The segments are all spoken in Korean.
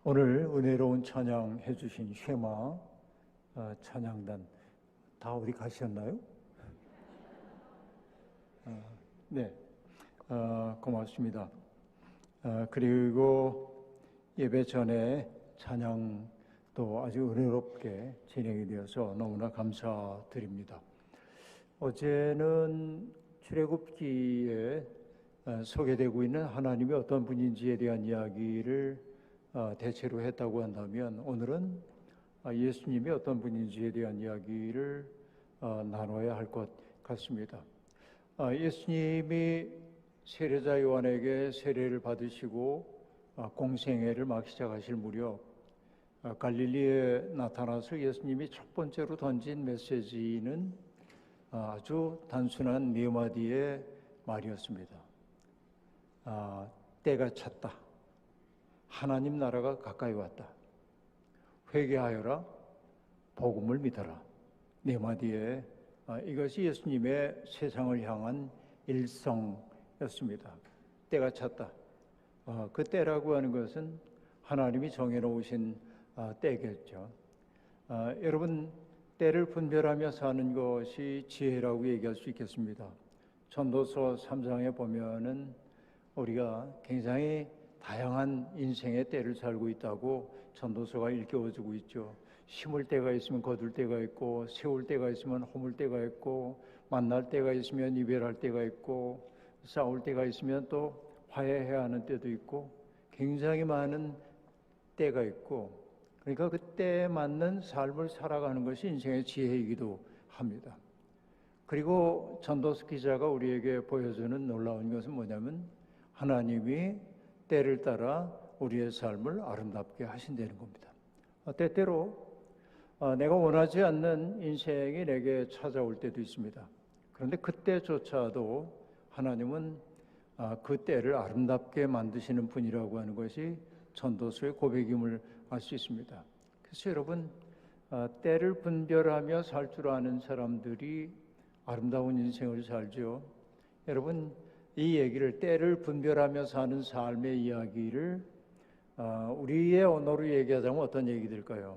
오늘 은혜로운 찬양 해주신 쉐마 찬양단 다 어디 가셨나요? 네, 고맙습니다. 그리고 예배 전에 찬양도 아주 은혜롭게 진행이 되어서 너무나 감사드립니다. 어제는 출애굽기에 소개되고 있는 하나님이 어떤 분인지에 대한 이야기를 대체로 했다고 한다면, 오늘은 예수님이 어떤 분인지에 대한 이야기를 나눠야 할 것 같습니다. 예수님이 세례자 요한에게 세례를 받으시고 공생애를 막 시작하실 무렵 갈릴리에 나타나서 예수님이 첫 번째로 던진 메시지는 아주 단순한 네 마디의 말이었습니다. 때가 찼다. 하나님 나라가 가까이 왔다. 회개하여라. 복음을 믿어라. 네 마디에 이것이 예수님의 세상을 향한 일성이었습니다. 때가 찼다. 그 때라고 하는 것은 하나님이 정해놓으신 때겠죠. 여러분, 때를 분별하며 사는 것이 지혜라고 얘기할 수 있겠습니다. 전도서 3장에 보면은 우리가 굉장히 다양한 인생의 때를 살고 있다고 전도서가 일깨워주고 있죠. 심을 때가 있으면 거둘 때가 있고, 세울 때가 있으면 허물 때가 있고, 만날 때가 있으면 이별할 때가 있고, 싸울 때가 있으면 또 화해해야 하는 때도 있고, 굉장히 많은 때가 있고, 그러니까 그 때에 맞는 삶을 살아가는 것이 인생의 지혜이기도 합니다. 그리고 전도서 기자가 우리에게 보여주는 놀라운 것은 뭐냐면, 하나님이 때를 따라 우리의 삶을 아름답게 하신다는 겁니다. 때때로 내가 원하지 않는 인생이 내게 찾아올 때도 있습니다. 그런데 그때조차도 하나님은 그 때를 아름답게 만드시는 분이라고 하는 것이 전도서의 고백임을 알 수 있습니다. 그래서 여러분, 때를 분별하며 살 줄 아는 사람들이 아름다운 인생을 살죠. 여러분, 이 얘기를, 때를 분별하며 사는 삶의 이야기를 우리의 언어로 얘기하자면 어떤 얘기들까요?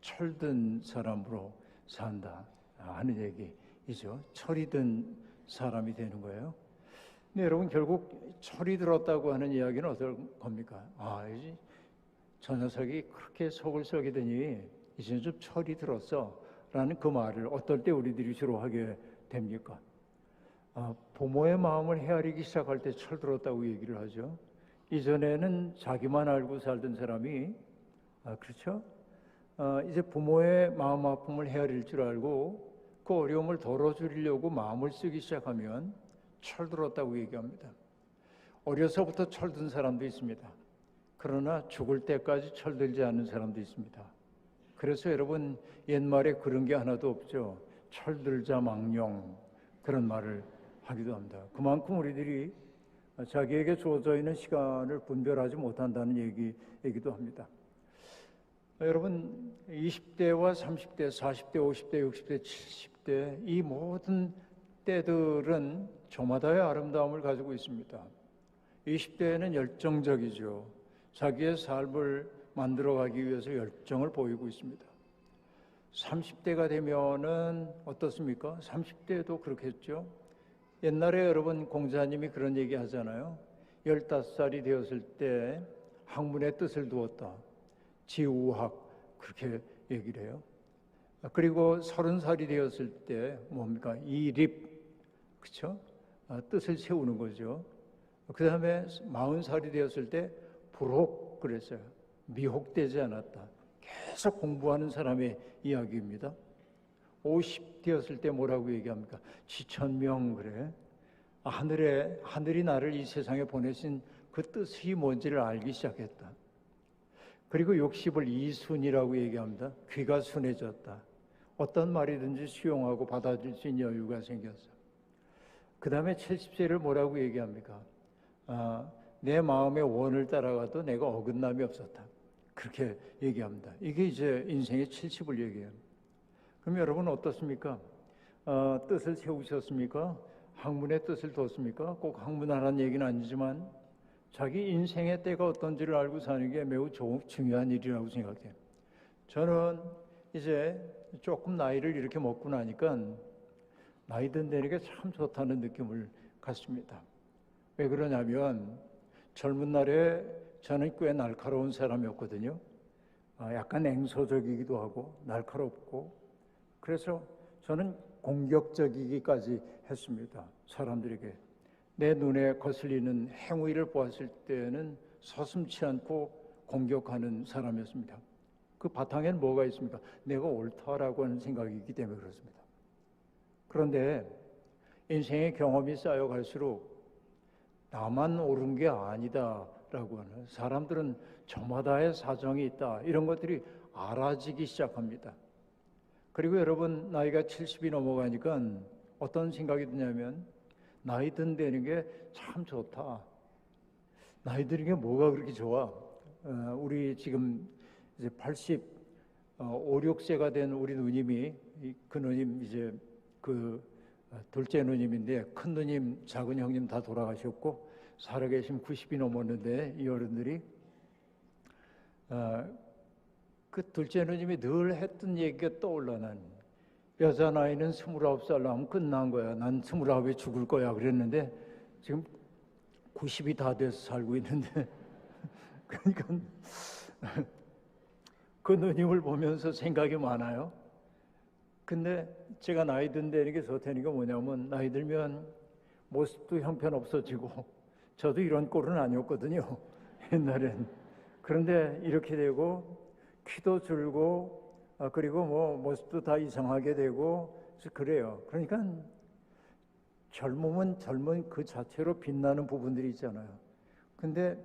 철든 사람으로 산다 하는 얘기이죠. 철이 든 사람이 되는 거예요. 근데 여러분, 결국 철이 들었다고 하는 이야기는 어떨 겁니까? 저 녀석이 그렇게 속을 썩이더니 이제 좀 철이 들었어 라는 그 말을 어떨 때 우리들이 주로 하게 됩니까? 부모의 마음을 헤아리기 시작할 때 철들었다고 얘기를 하죠. 이전에는 자기만 알고 살던 사람이 그렇죠? 이제 부모의 마음 아픔을 헤아릴 줄 알고 그 어려움을 덜어주려고 마음을 쓰기 시작하면 철들었다고 얘기합니다. 어려서부터 철든 사람도 있습니다. 그러나 죽을 때까지 철들지 않는 사람도 있습니다. 그래서 여러분, 옛말에 그런 게 하나도 없죠. 철들자 망령, 그런 말을 하기도 합니다. 그만큼 우리들이 자기에게 주어져 있는 시간을 분별하지 못한다는 얘기도 합니다. 여러분, 20대와 30대, 40대, 50대, 60대, 70대 이 모든 때들은 저마다의 아름다움을 가지고 있습니다. 20대에는 열정적이죠. 자기의 삶을 만들어가기 위해서 열정을 보이고 있습니다. 30대가 되면은 어떻습니까? 30대도 그렇겠죠. 옛날에 여러분, 공자님이 그런 얘기 하잖아요. 15살이 되었을 때 학문의 뜻을 두었다. 지우학, 그렇게 얘기를 해요. 그리고 30살이 되었을 때 뭡니까? 이립, 그렇죠? 뜻을 세우는 거죠. 그 다음에 40살이 되었을 때 불혹, 그랬어요. 미혹되지 않았다. 계속 공부하는 사람의 이야기입니다. 50 되었을 때 뭐라고 얘기합니까? 지천명, 그래. 하늘이 나를 이 세상에 보내신 그 뜻이 뭔지를 알기 시작했다. 그리고 60을 이순이라고 얘기합니다. 귀가 순해졌다. 어떤 말이든지 수용하고 받아들일 수 있는 여유가 생겼어. 그 다음에 70세를 뭐라고 얘기합니까? 내 마음의 원을 따라가도 내가 어긋남이 없었다. 그렇게 얘기합니다. 이게 이제 인생의 70을 얘기해요. 그럼 여러분 어떻습니까? 뜻을 세우셨습니까? 학문의 뜻을 뒀습니까? 꼭 학문하라는 얘기는 아니지만 자기 인생의 때가 어떤지를 알고 사는 게 매우 중요한 일이라고 생각해요. 저는 이제 조금 나이를 이렇게 먹고 나니까 나이 든다는 게 참 좋다는 느낌을 갖습니다. 왜 그러냐면 젊은 날에 저는 꽤 날카로운 사람이었거든요. 약간 냉소적이기도 하고 날카롭고, 그래서 저는 공격적이기까지 했습니다. 사람들에게 내 눈에 거슬리는 행위를 보았을 때는 서슴지 않고 공격하는 사람이었습니다. 그 바탕에는 뭐가 있습니까? 내가 옳다라고 하는 생각이기 때문에 그렇습니다. 그런데 인생의 경험이 쌓여갈수록 나만 옳은 게 아니다라고 하는, 사람들은 저마다의 사정이 있다, 이런 것들이 알아지기 시작합니다. 그리고 여러분, 나이가 70이 넘어가니까 어떤 생각이 드냐면, 나이 든다는 게 참 좋다. 나이 드는 게 뭐가 그렇게 좋아? 우리 지금 이제 85, 6세가 된 우리 누님이, 그 누님 이제 그 둘째 누님인데, 큰 누님, 작은 형님 다 돌아가셨고 살아계신 90이 넘었는데, 이 어른들이 그 둘째 누님이 늘 했던 얘기가 떠올라. 난 여자 나이는 29살 나면 끝난 거야. 난 29에 죽을 거야 그랬는데 지금 90이 다 돼서 살고 있는데 그러니까 그 누님을 보면서 생각이 많아요. 근데 제가 나이 든다는 게 좋다는 게 뭐냐면, 나이 들면 모습도 형편없어지고, 저도 이런 꼴은 아니었거든요, 옛날엔. 그런데 이렇게 되고 키도 줄고, 그리고 뭐 모습도 다 이상하게 되고, 그래요. 그러니까 젊음은 젊은 그 자체로 빛나는 부분들이 있잖아요. 근데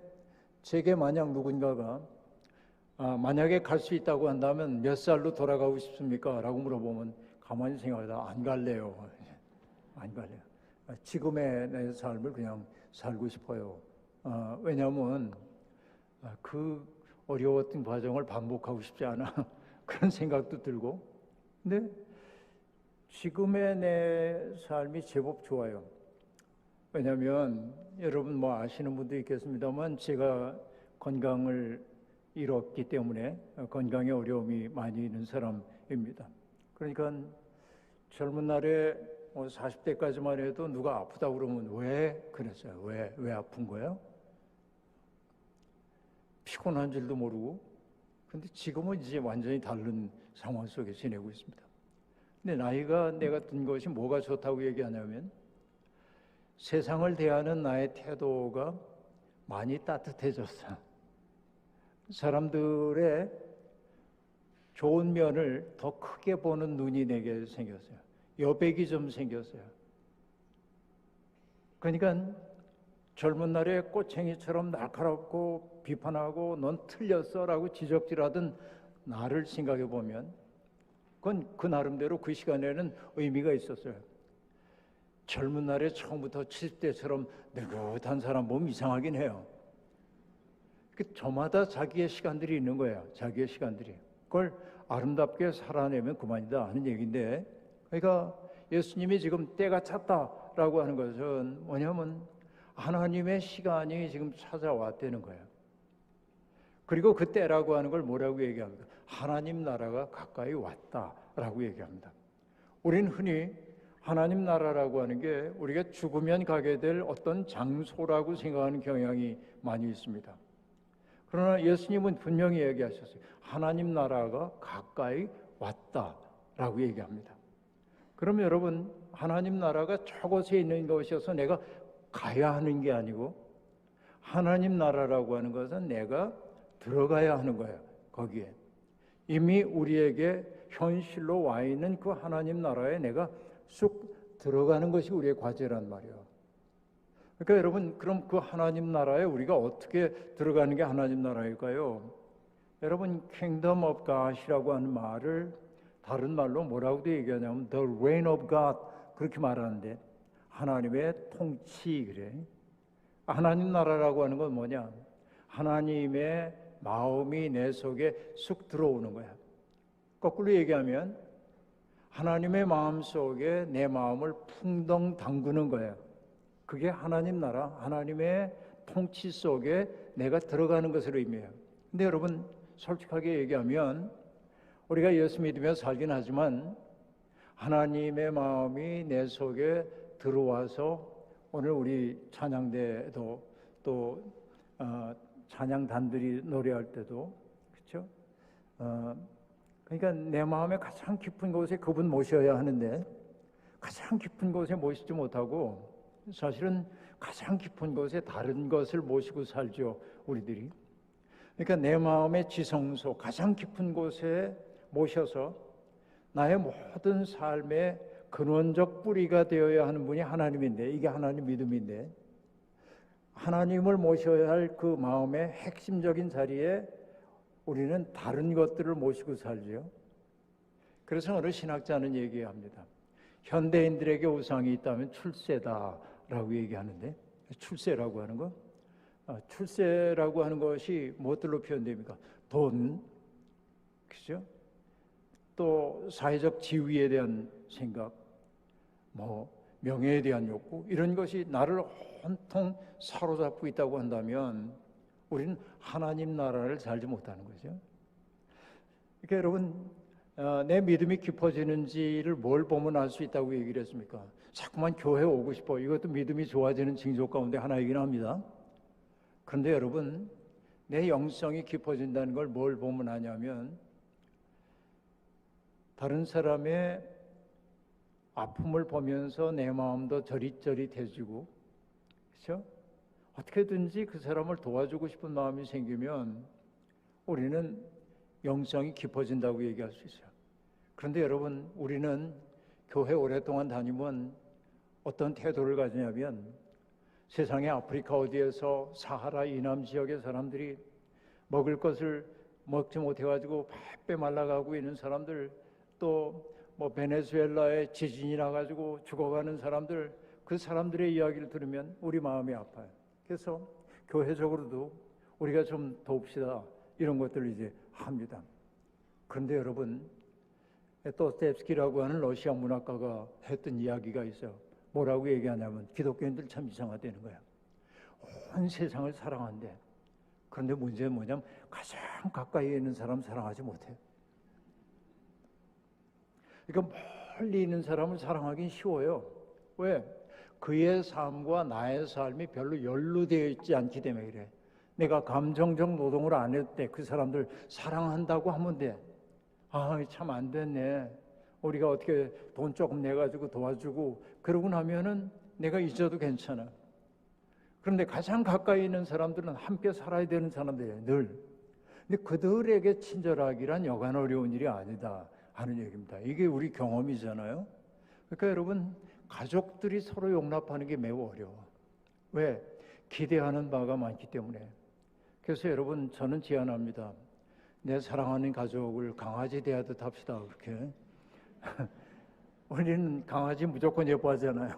제게 만약 누군가가 만약에 갈 수 있다고 한다면 몇 살로 돌아가고 싶습니까? 라고 물어보면 가만히 생각하다 안 갈래요. 안 갈래요. 지금의 내 삶을 그냥 살고 싶어요. 왜냐하면 그 어려웠던 과정을 반복하고 싶지 않아. 그런 생각도 들고. 근데 지금의 내 삶이 제법 좋아요. 왜냐하면 여러분 뭐 아시는 분도 있겠습니다만, 제가 건강을 잃었기 때문에 건강에 어려움이 많이 있는 사람입니다. 그러니까 젊은 날에 40대까지만 해도 누가 아프다고 그러면 왜 그랬어요? 왜 아픈 거예요? 피곤한 줄도 모르고. 그런데 지금은 이제 완전히 다른 상황 속에 지내고 있습니다. 근데 나이가 내가 든 것이 뭐가 좋다고 얘기하냐면, 세상을 대하는 나의 태도가 많이 따뜻해졌어. 사람들의 좋은 면을 더 크게 보는 눈이 내게 생겼어요. 여백이 좀 생겼어요. 그러니까 젊은 날에 꼬챙이처럼 날카롭고 비판하고 넌 틀렸어 라고 지적질하던 나를 생각해 보면, 그건 그 나름대로 그 시간에는 의미가 있었어요. 젊은 날에 처음부터 70대처럼 느긋한 사람 보면 이상하긴 해요. 저마다 자기의 시간들이 있는 거예요. 자기의 시간들이. 그걸 아름답게 살아내면 그만이다 하는 얘기인데, 그러니까 예수님이 지금 때가 찼다라고 하는 것은 뭐냐면 하나님의 시간이 지금 찾아왔다는 거예요. 그리고 그 때라고 하는 걸 뭐라고 얘기합니까? 하나님 나라가 가까이 왔다라고 얘기합니다. 우리는 흔히 하나님 나라라고 하는 게 우리가 죽으면 가게 될 어떤 장소라고 생각하는 경향이 많이 있습니다. 그러나 예수님은 분명히 얘기하셨어요. 하나님 나라가 가까이 왔다라고 얘기합니다. 그러면 여러분, 하나님 나라가 저곳에 있는 것이어서 내가 가야 하는 게 아니고, 하나님 나라라고 하는 것은 내가 들어가야 하는 거예요. 거기에 이미 우리에게 현실로 와 있는 그 하나님 나라에 내가 쑥 들어가는 것이 우리의 과제란 말이에요. 그러니까 여러분, 그럼 그 하나님 나라에 우리가 어떻게 들어가는 게 하나님 나라일까요? 여러분, Kingdom of God이라고 하는 말을 다른 말로 뭐라고도 얘기하냐면 The Reign of God, 그렇게 말하는데, 하나님의 통치, 그래. 하나님 나라라고 하는 건 뭐냐? 하나님의 마음이 내 속에 쑥 들어오는 거야. 거꾸로 얘기하면 하나님의 마음 속에 내 마음을 풍덩 담그는 거예요. 그게 하나님 나라, 하나님의 통치 속에 내가 들어가는 것으로 의미해요. 근데 여러분 솔직하게 얘기하면 우리가 예수 믿으며 살긴 하지만 하나님의 마음이 내 속에 들어와서 오늘 우리 찬양대도 또 찬양단들이 노래할 때도 그렇죠? 그러니까 내 마음의 가장 깊은 곳에 그분 모셔야 하는데 가장 깊은 곳에 모시지 못하고 사실은 가장 깊은 곳에 다른 것을 모시고 살죠, 우리들이. 그러니까 내 마음의 지성소 가장 깊은 곳에 모셔서 나의 모든 삶의 근원적 뿌리가 되어야 하는 분이 하나님인데, 이게 하나님 믿음인데, 하나님을 모셔야 할 그 마음의 핵심적인 자리에 우리는 다른 것들을 모시고 살죠. 그래서 어느 신학자는 얘기합니다. 현대인들에게 우상이 있다면 출세다라고 얘기하는데, 출세라고 하는 거, 출세라고 하는 것이 무엇들로 표현됩니까? 돈, 그죠? 또 사회적 지위에 대한 생각, 명예에 대한 욕구, 이런 것이 나를 온통 사로잡고 있다고 한다면 우리는 하나님 나라를 살지 못하는 거죠. 그러니까 여러분, 내 믿음이 깊어지는지를 뭘 보면 알 수 있다고 얘기를 했습니까? 자꾸만 교회 오고 싶어. 이것도 믿음이 좋아지는 징조 가운데 하나이긴 합니다. 그런데 여러분, 내 영성이 깊어진다는 걸 뭘 보면 아냐면 다른 사람의 아픔을 보면서 내 마음도 저릿저릿해지고, 그렇죠? 어떻게든지 그 사람을 도와주고 싶은 마음이 생기면 우리는 영성이 깊어진다고 얘기할 수 있어요. 그런데 여러분, 우리는 교회 오랫동안 다니면 어떤 태도를 가지냐면 세상의 아프리카 어디에서 사하라 이남 지역의 사람들이 먹을 것을 먹지 못해가지고 바삐 말라가고 있는 사람들, 또 베네수엘라에 지진이 나가지고 죽어가는 사람들, 그 사람들의 이야기를 들으면 우리 마음이 아파요. 그래서 교회적으로도 우리가 좀 돕시다, 이런 것들을 이제 합니다. 그런데 여러분, 도스토옙스키라고 하는 러시아 문학가가 했던 이야기가 있어요. 뭐라고 얘기하냐면 기독교인들 참 이상하다는 거야. 온 세상을 사랑한대. 그런데 문제는 뭐냐면 가장 가까이 있는 사람 사랑하지 못해요. 그러니까 멀리 있는 사람을 사랑하긴 쉬워요. 왜? 그의 삶과 나의 삶이 별로 연루되어 있지 않기 때문에 그래. 내가 감정적 노동을 안 해도 돼. 그 사람들 사랑한다고 하면 돼. 참 안 됐네. 우리가 어떻게 돈 조금 내가지고 도와주고 그러고 나면은 내가 잊어도 괜찮아. 그런데 가장 가까이 있는 사람들은 함께 살아야 되는 사람들이에요, 늘. 근데 그들에게 친절하기란 여간 어려운 일이 아니다 하는 얘기입니다. 이게 우리 경험이잖아요. 그러니까 여러분, 가족들이 서로 용납하는 게 매우 어려워. 왜? 기대하는 바가 많기 때문에. 그래서 여러분, 저는 제안합니다. 내 사랑하는 가족을 강아지 대하듯 합시다, 그렇게. 우리는 강아지 무조건 예뻐하잖아요.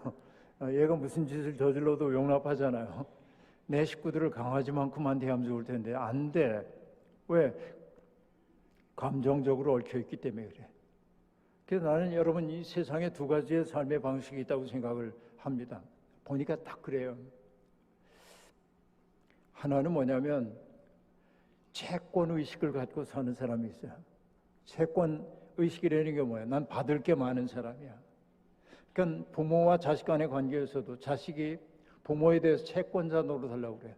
얘가 무슨 짓을 저질러도 용납하잖아요. 내 식구들을 강아지만큼만 대하면 좋을 텐데 안 돼. 왜? 감정적으로 얽혀있기 때문에 그래. 그래서 나는 여러분, 이 세상에 두 가지의 삶의 방식이 있다고 생각을 합니다. 보니까 딱 그래요. 하나는 뭐냐면 채권의식을 갖고 사는 사람이 있어요. 채권의식이라는 게 뭐야? 난 받을 게 많은 사람이야. 그러니까 부모와 자식 간의 관계에서도 자식이 부모에 대해서 채권자 노릇하려고 그래.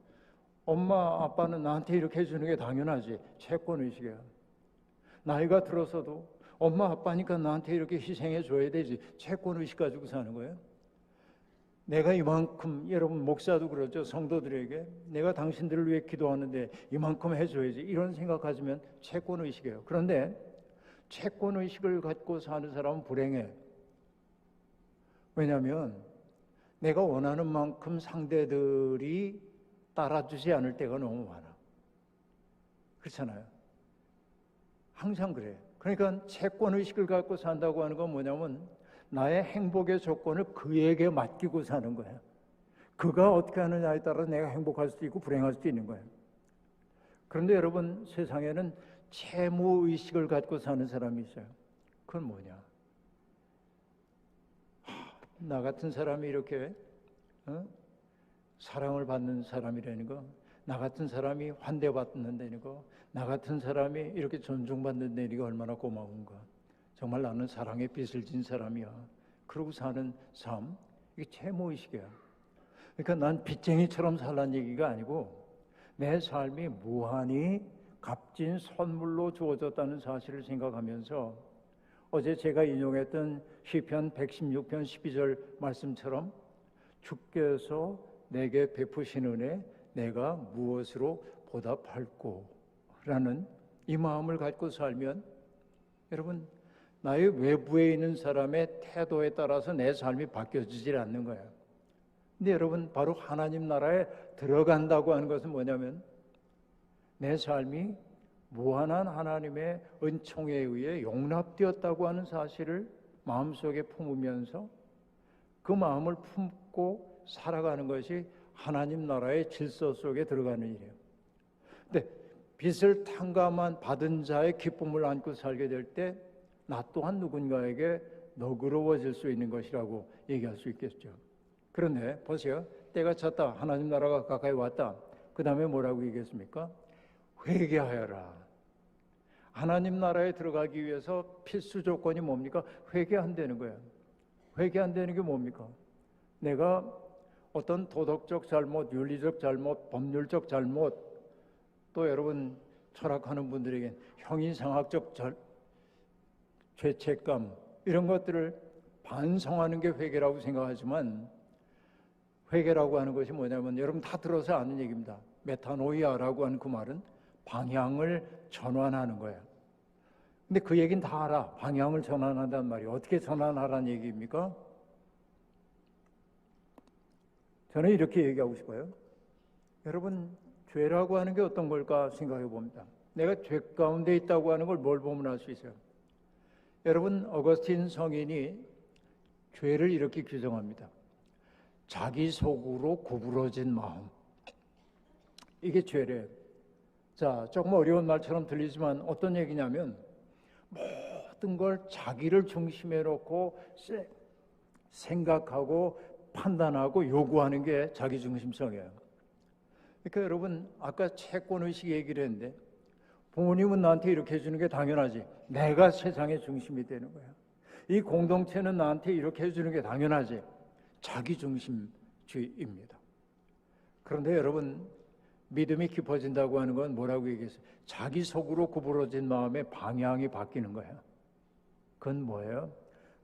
엄마 아빠는 나한테 이렇게 해주는 게 당연하지. 채권의식이야. 나이가 들어서도 엄마 아빠니까 나한테 이렇게 희생해 줘야 되지. 채권의식 가지고 사는 거예요. 내가 이만큼, 여러분 목사도 그러죠. 성도들에게 내가 당신들을 위해 기도하는데 이만큼 해줘야지, 이런 생각 가지면 채권의식이에요. 그런데 채권의식을 갖고 사는 사람은 불행해. 왜냐하면 내가 원하는 만큼 상대들이 따라주지 않을 때가 너무 많아. 그렇잖아요. 항상 그래. 그러니까 채권의식을 갖고 산다고 하는 건 뭐냐면 나의 행복의 조건을 그에게 맡기고 사는 거예요. 그가 어떻게 하느냐에 따라 내가 행복할 수도 있고 불행할 수도 있는 거예요. 그런데 여러분, 세상에는 채무의식을 갖고 사는 사람이 있어요. 그건 뭐냐? 나 같은 사람이 이렇게 사랑을 받는 사람이라는 거, 나 같은 사람이 환대받는다는 거, 나 같은 사람이 이렇게 존중받는다는 거 얼마나 고마운가. 정말 나는 사랑의 빚을 진 사람이야. 그러고 사는 삶, 이게 최무의식이야. 그러니까 난 빚쟁이처럼 살란 얘기가 아니고 내 삶이 무한히 값진 선물로 주어졌다는 사실을 생각하면서 어제 제가 인용했던 시편 116편 12절 말씀처럼 주께서 내게 베푸신 은혜 내가 무엇으로 보답할꼬 라는 이 마음을 갖고 살면 여러분 나의 외부에 있는 사람의 태도에 따라서 내 삶이 바뀌어지질 않는 거예요. 근데 여러분 바로 하나님 나라에 들어간다고 하는 것은 뭐냐면 내 삶이 무한한 하나님의 은총에 의해 용납되었다고 하는 사실을 마음속에 품으면서 그 마음을 품고 살아가는 것이 하나님 나라의 질서 속에 들어가는 일이에요. 근데 빚을 탕감한 받은 자의 기쁨을 안고 살게 될 때 나 또한 누군가에게 너그러워질 수 있는 것이라고 얘기할 수 있겠죠. 그런데 보세요. 때가 찼다. 하나님 나라가 가까이 왔다. 그 다음에 뭐라고 얘기했습니까? 회개하여라. 하나님 나라에 들어가기 위해서 필수 조건이 뭡니까? 회개한다는 거예요. 회개한다는 게 뭡니까? 내가 어떤 도덕적 잘못, 윤리적 잘못, 법률적 잘못, 또 여러분 철학하는 분들에겐 형이상학적 죄책감 이런 것들을 반성하는 게 회개라고 생각하지만 회개라고 하는 것이 뭐냐면 여러분 다 들어서 아는 얘기입니다. 메타노이아라고 하는 그 말은 방향을 전환하는 거예요. 근데 그 얘기는 다 알아. 방향을 전환한다는 말이 어떻게 전환하라는 얘기입니까? 저는 이렇게 얘기하고 싶어요. 여러분 죄라고 하는 게 어떤 걸까 생각해 봅니다. 내가 죄 가운데 있다고 하는 걸 뭘 보면 알 수 있어요. 여러분 어거스틴 성인이 죄를 이렇게 규정합니다. 자기 속으로 구부러진 마음. 이게 죄래요. 자, 조금 어려운 말처럼 들리지만 어떤 얘기냐면 모든 걸 자기를 중심에 놓고 생각하고 판단하고 요구하는 게 자기중심성이에요. 그러니까 여러분 아까 채권의식 얘기를 했는데 부모님은 나한테 이렇게 해주는 게 당연하지. 내가 세상의 중심이 되는 거야. 이 공동체는 나한테 이렇게 해주는 게 당연하지. 자기중심주의입니다. 그런데 여러분 믿음이 깊어진다고 하는 건 뭐라고 얘기했어요? 자기 속으로 구부러진 마음의 방향이 바뀌는 거예요. 그건 뭐예요?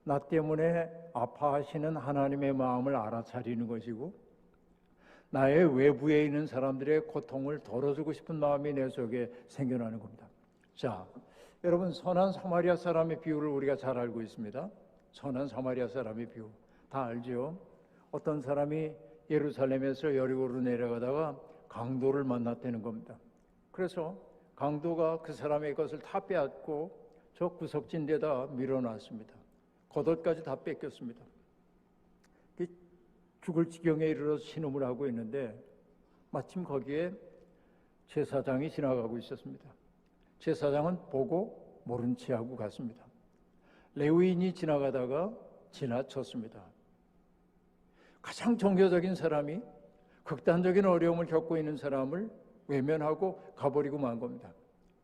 나 때문에 아파하시는 하나님의 마음을 알아차리는 것이고 나의 외부에 있는 사람들의 고통을 덜어주고 싶은 마음이 내 속에 생겨나는 겁니다. 자, 여러분 선한 사마리아 사람의 비유를 우리가 잘 알고 있습니다. 선한 사마리아 사람의 비유 다 알죠? 어떤 사람이 예루살렘에서 여리고로 내려가다가 강도를 만났다는 겁니다. 그래서 강도가 그 사람의 것을 다 빼앗고 저 구석진 데다 밀어놨습니다. 겉옷까지 다 뺏겼습니다. 죽을 지경에 이르러서 신음을 하고 있는데 마침 거기에 제사장이 지나가고 있었습니다. 제사장은 보고 모른 체 하고 갔습니다. 레위인이 지나가다가 지나쳤습니다. 가장 종교적인 사람이 극단적인 어려움을 겪고 있는 사람을 외면하고 가버리고 만 겁니다.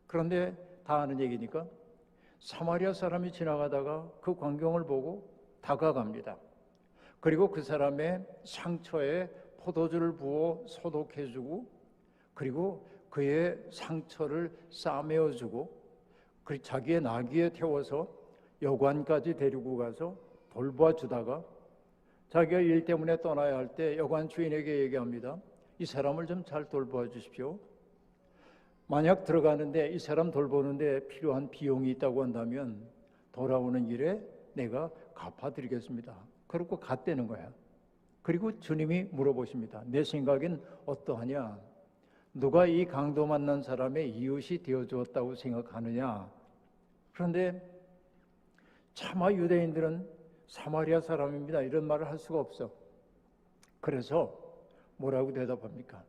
그런데 다 아는 얘기니까 사마리아 사람이 지나가다가 그 광경을 보고 다가갑니다. 그리고 그 사람의 상처에 포도주를 부어 소독해주고 그리고 그의 상처를 싸매어주고 그리고 자기의 나귀에 태워서 여관까지 데리고 가서 돌봐주다가 자기가 일 때문에 떠나야 할 때 여관 주인에게 얘기합니다. 이 사람을 좀 잘 돌봐 주십시오. 만약 들어가는데 이 사람 돌보는데 필요한 비용이 있다고 한다면 돌아오는 길에 내가 갚아드리겠습니다. 그러고 갔다는 거야. 그리고 주님이 물어보십니다. 내 생각엔 어떠하냐? 누가 이 강도 만난 사람의 이웃이 되어주었다고 생각하느냐? 그런데 차마 유대인들은 사마리아 사람입니다. 이런 말을 할 수가 없어. 그래서 뭐라고 대답합니까?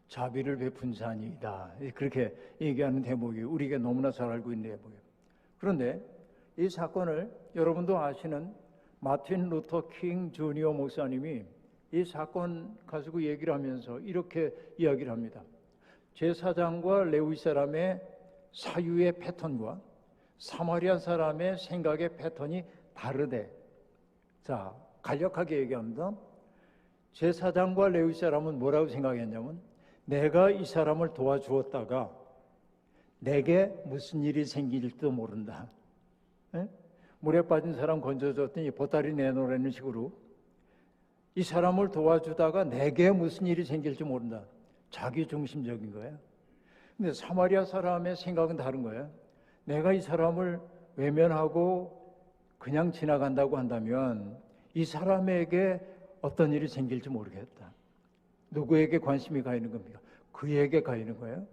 자비를 베푼 자니이다. 그렇게 얘기하는 대목이 우리가 너무나 잘 알고 있는 대목이에요. 그런데 이 사건을 여러분도 아시는 마틴 루터 킹 주니어 목사님이 이 사건 가지고 얘기를 하면서 이렇게 이야기를 합니다. 제사장과 레위 사람의 사유의 패턴과 사마리아 사람의 생각의 패턴이 다르대. 자, 간략하게 얘기합니다. 제사장과 레위 사람은 뭐라고 생각했냐면, 내가 이 사람을 도와주었다가 내게 무슨 일이 생길지도 모른다. 에? 물에 빠진 사람 건져줬더니 보따리 내놓으라는 식으로 이 사람을 도와주다가 내게 무슨 일이 생길지 모른다. 자기 중심적인 거예요. 근데 사마리아 사람의 생각은 다른 거예요. 내가 이 사람을 외면하고 그냥 지나간다고 한다면 이 사람에게 어떤 일이 생길지 모르겠다. 누구에게 관심이 가 있는 겁니까? 그에게 가 있는 거예요.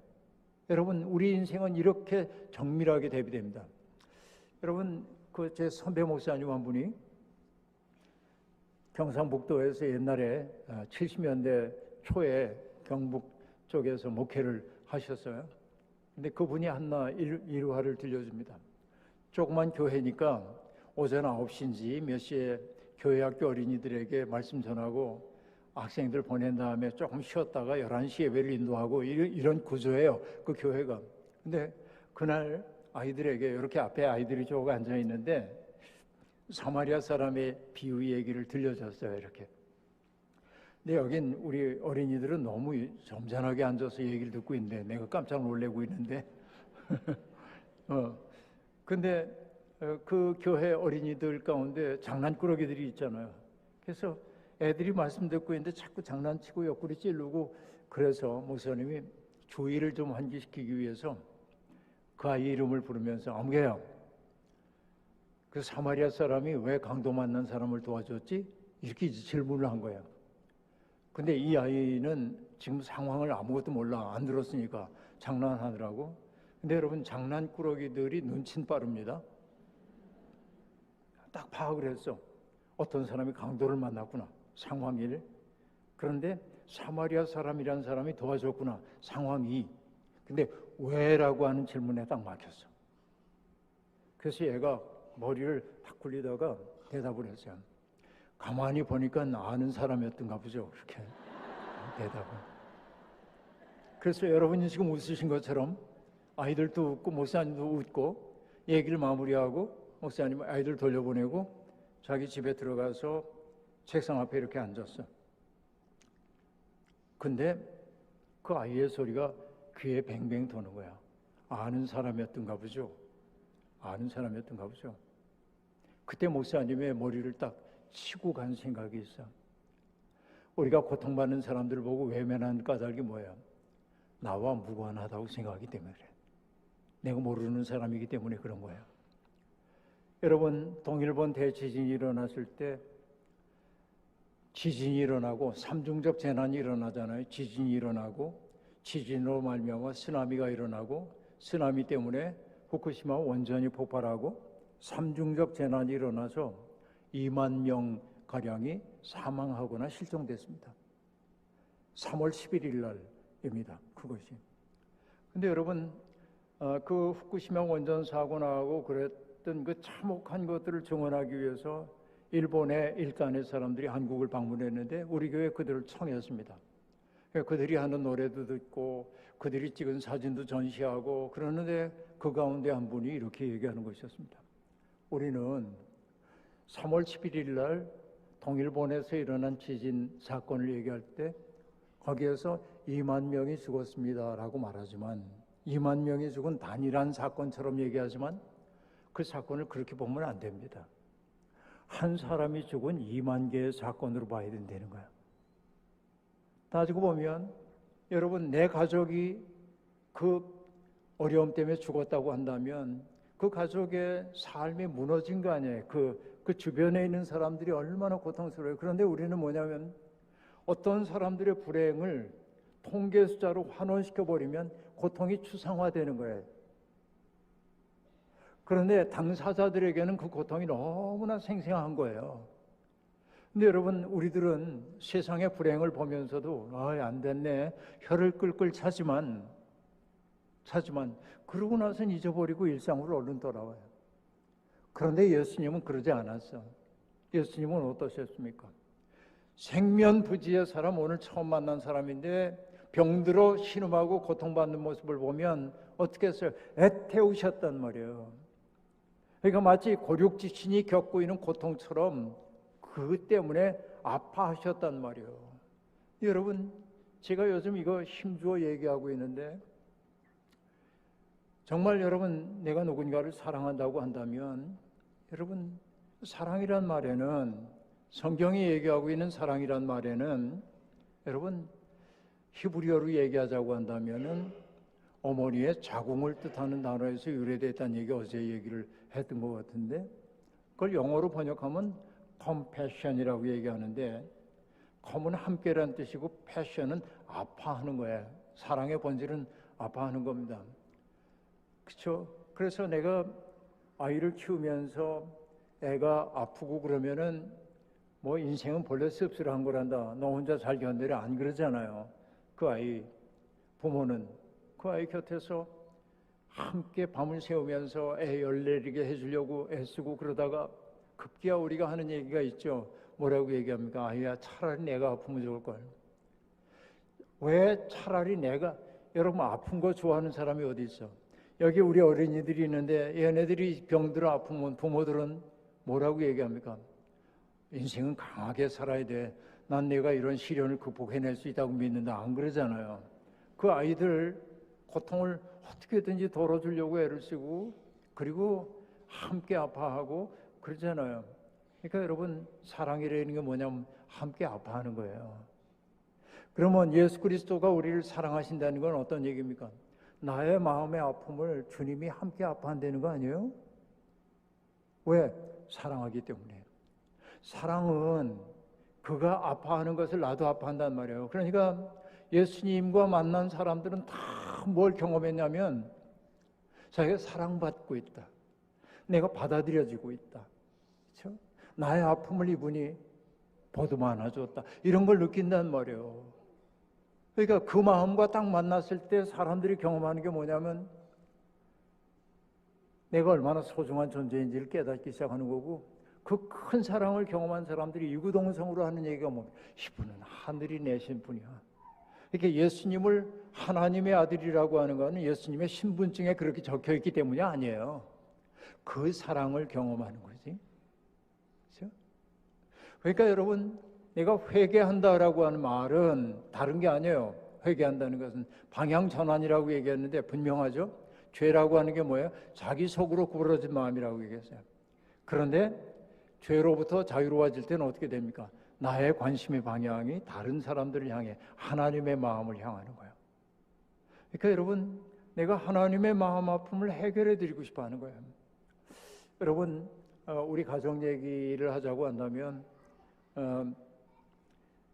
여러분, 우리 인생은 이렇게 정밀하게 대비됩니다. 여러분, 그 제 선배 목사님 한 분이 경상북도에서 옛날에 70년대 초에 경북 쪽에서 목회를 하셨어요. 근데 그분이 한나 일화를 들려줍니다. 조그만 교회니까 오전 9시인지 몇 시에 교회 학교 어린이들에게 말씀 전하고 학생들 보낸 다음에 조금 쉬었다가 11시 예배를 인도하고 이런 구조예요, 그 교회가. 근데 그날 아이들에게, 이렇게 앞에 아이들이 쭉 앉아 있는데 사마리아 사람의 비유 얘기를 들려줬어요, 이렇게. 근데 여긴 우리 어린이들은 너무 점잖하게 앉아서 얘기를 듣고 있는데 내가 깜짝 놀래고 있는데 근데 그 교회 어린이들 가운데 장난꾸러기들이 있잖아요. 그래서 애들이 말씀 듣고 있는데 자꾸 장난치고 옆구리 찌르고, 그래서 목사님이 주의를 좀 환기시키기 위해서 그 아이 이름을 부르면서, 아무개야, 그 사마리아 사람이 왜 강도 만난 사람을 도와줬지? 이렇게 질문을 한 거예요. 근데 이 아이는 지금 상황을 아무것도 몰라, 안 들었으니까 장난하느라고. 근데 여러분, 장난꾸러기들이 눈치는 빠릅니다. 딱 파악을 했어. 어떤 사람이 강도를 만났구나, 상황 1. 그런데 사마리아 사람이라는 사람이 도와줬구나, 상황 2. 근데 왜라고 하는 질문에 딱 막혔어. 그래서 얘가 머리를 탁 굴리다가 대답을 했어요. 가만히 보니까 아는 사람이었던가 보죠, 그렇게 대답을. 그래서 여러분이 지금 웃으신 것처럼 아이들도 웃고 목사님도 웃고 얘기를 마무리하고 목사님 아이들 돌려보내고 자기 집에 들어가서 책상 앞에 이렇게 앉았어. 근데 그 아이의 소리가 귀에 뱅뱅 도는 거야. 아는 사람이었던가 보죠. 아는 사람이었던가 보죠. 그때 목사님의 머리를 딱 치고 간 생각이 있어. 우리가 고통받는 사람들을 보고 외면하는 까닭이 뭐야? 나와 무관하다고 생각하기 때문에 그래. 내가 모르는 사람이기 때문에 그런 거야. 여러분, 동일본 대지진이 일어났을 때 지진이 일어나고 삼중적 재난이 일어나잖아요. 지진이 일어나고 지진으로 말미암아 쓰나미가 일어나고 쓰나미 때문에 후쿠시마 원전이 폭발하고 삼중적 재난이 일어나서 2만 명 가량이 사망하거나 실종됐습니다. 3월 11일 날입니다. 그것이. 근데 여러분, 그 후쿠시마 원전 사고 나고 그랬던 그 참혹한 것들을 증언하기 위해서 일본의 일간의 사람들이 한국을 방문했는데 우리 교회 그들을 청했습니다. 그들이 하는 노래도 듣고 그들이 찍은 사진도 전시하고 그러는데 그 가운데 한 분이 이렇게 얘기하는 것이었습니다. 우리는 3월 11일 날 동일본에서 일어난 지진 사건을 얘기할 때 거기에서 2만 명이 죽었습니다라고 말하지만 2만 명이 죽은 단일한 사건처럼 얘기하지만 그 사건을 그렇게 보면 안 됩니다. 한 사람이 죽은 2만 개의 사건으로 봐야 된다는 거야. 따지고 보면 여러분, 내 가족이 그 어려움 때문에 죽었다고 한다면 그 가족의 삶이 무너진 거 아니에요. 그 주변에 있는 사람들이 얼마나 고통스러워요. 그런데 우리는 뭐냐면 어떤 사람들의 불행을 통계 숫자로 환원시켜버리면 고통이 추상화되는 거예요. 그런데 당사자들에게는 그 고통이 너무나 생생한 거예요. 근데 여러분, 우리들은 세상의 불행을 보면서도 안 됐네, 혀를 끌끌 차지만 그러고 나서는 잊어버리고 일상으로 얼른 돌아와요. 그런데 예수님은 그러지 않았어. 예수님은 어떠셨습니까? 생면부지의 사람, 오늘 처음 만난 사람인데 병들어 신음하고 고통받는 모습을 보면 어떻게 했어요? 애태우셨단 말이에요. 그러니까 마치 고륙지신이 겪고 있는 고통처럼 그 때문에 아파하셨단 말이에요. 여러분, 제가 요즘 이거 힘주어 얘기하고 있는데 정말 여러분, 내가 누군가를 사랑한다고 한다면 여러분, 사랑이란 말에는, 성경이 얘기하고 있는 사랑이란 말에는 여러분, 히브리어로 얘기하자고 한다면은 어머니의 자궁을 뜻하는 단어에서 유래됐다는 얘기 어제 얘기를 했던 것 같은데, 그걸 영어로 번역하면 compassion이라고 얘기하는데, com은 함께라는 뜻이고 passion은 아파하는 거예요. 사랑의 본질은 아파하는 겁니다. 그렇죠? 그래서 내가 아이를 키우면서 애가 아프고 그러면은 뭐 인생은 본래 씁쓸한 거란다, 너 혼자 잘 견뎌라, 안 그러잖아요. 그 아이 부모는 그 아이 곁에서 함께 밤을 새우면서 애 열내리게 해주려고 애쓰고 그러다가 급기야 우리가 하는 얘기가 있죠. 뭐라고 얘기합니까? 아이야, 차라리 내가 아프면 좋을걸. 왜 차라리 내가, 여러분 아픈 거 좋아하는 사람이 어디 있어? 여기 우리 어린이들이 있는데 얘네들이 병들어 아프면 부모들은 뭐라고 얘기합니까? 인생은 강하게 살아야 돼. 난 내가 이런 시련을 극복해낼 수 있다고 믿는다. 안 그러잖아요. 그 아이들 고통을 어떻게든지 덜어주려고 애를 쓰고 그리고 함께 아파하고 그러잖아요. 그러니까 여러분, 사랑이라는 게 뭐냐면 함께 아파하는 거예요. 그러면 예수 그리스도가 우리를 사랑하신다는 건 어떤 얘기입니까? 나의 마음의 아픔을 주님이 함께 아파한다는 거 아니에요? 왜? 사랑하기 때문에. 사랑은 그가 아파하는 것을 나도 아파한단 말이에요. 그러니까 예수님과 만난 사람들은 다 뭘 경험했냐면 자기가 사랑받고 있다, 내가 받아들여지고 있다, 그렇죠? 나의 아픔을 이분이 보듬어 안아줬다, 이런 걸 느낀단 말이에요. 그러니까 그 마음과 딱 만났을 때 사람들이 경험하는 게 뭐냐면 내가 얼마나 소중한 존재인지를 깨닫기 시작하는 거고, 그 큰 사랑을 경험한 사람들이 이구동성으로 하는 얘기가 뭡니까? 이분은 하늘이 내신 분이야. 이렇게 예수님을 하나님의 아들이라고 하는 것은 예수님의 신분증에 그렇게 적혀 있기 때문이 아니에요. 그 사랑을 경험하는 거지. 그렇죠? 그러니까 여러분, 내가 회개한다라고 하는 말은 다른 게 아니에요. 회개한다는 것은 방향 전환이라고 얘기했는데 분명하죠? 죄라고 하는 게 뭐예요? 자기 속으로 구부러진 마음이라고 얘기했어요. 그런데 죄로부터 자유로워질 때는 어떻게 됩니까? 나의 관심의 방향이 다른 사람들을 향해 하나님의 마음을 향하는 거예요. 그러니까 여러분, 내가 하나님의 마음 아픔을 해결해 드리고 싶어 하는 거예요. 여러분, 우리 가정 얘기를 하자고 한다면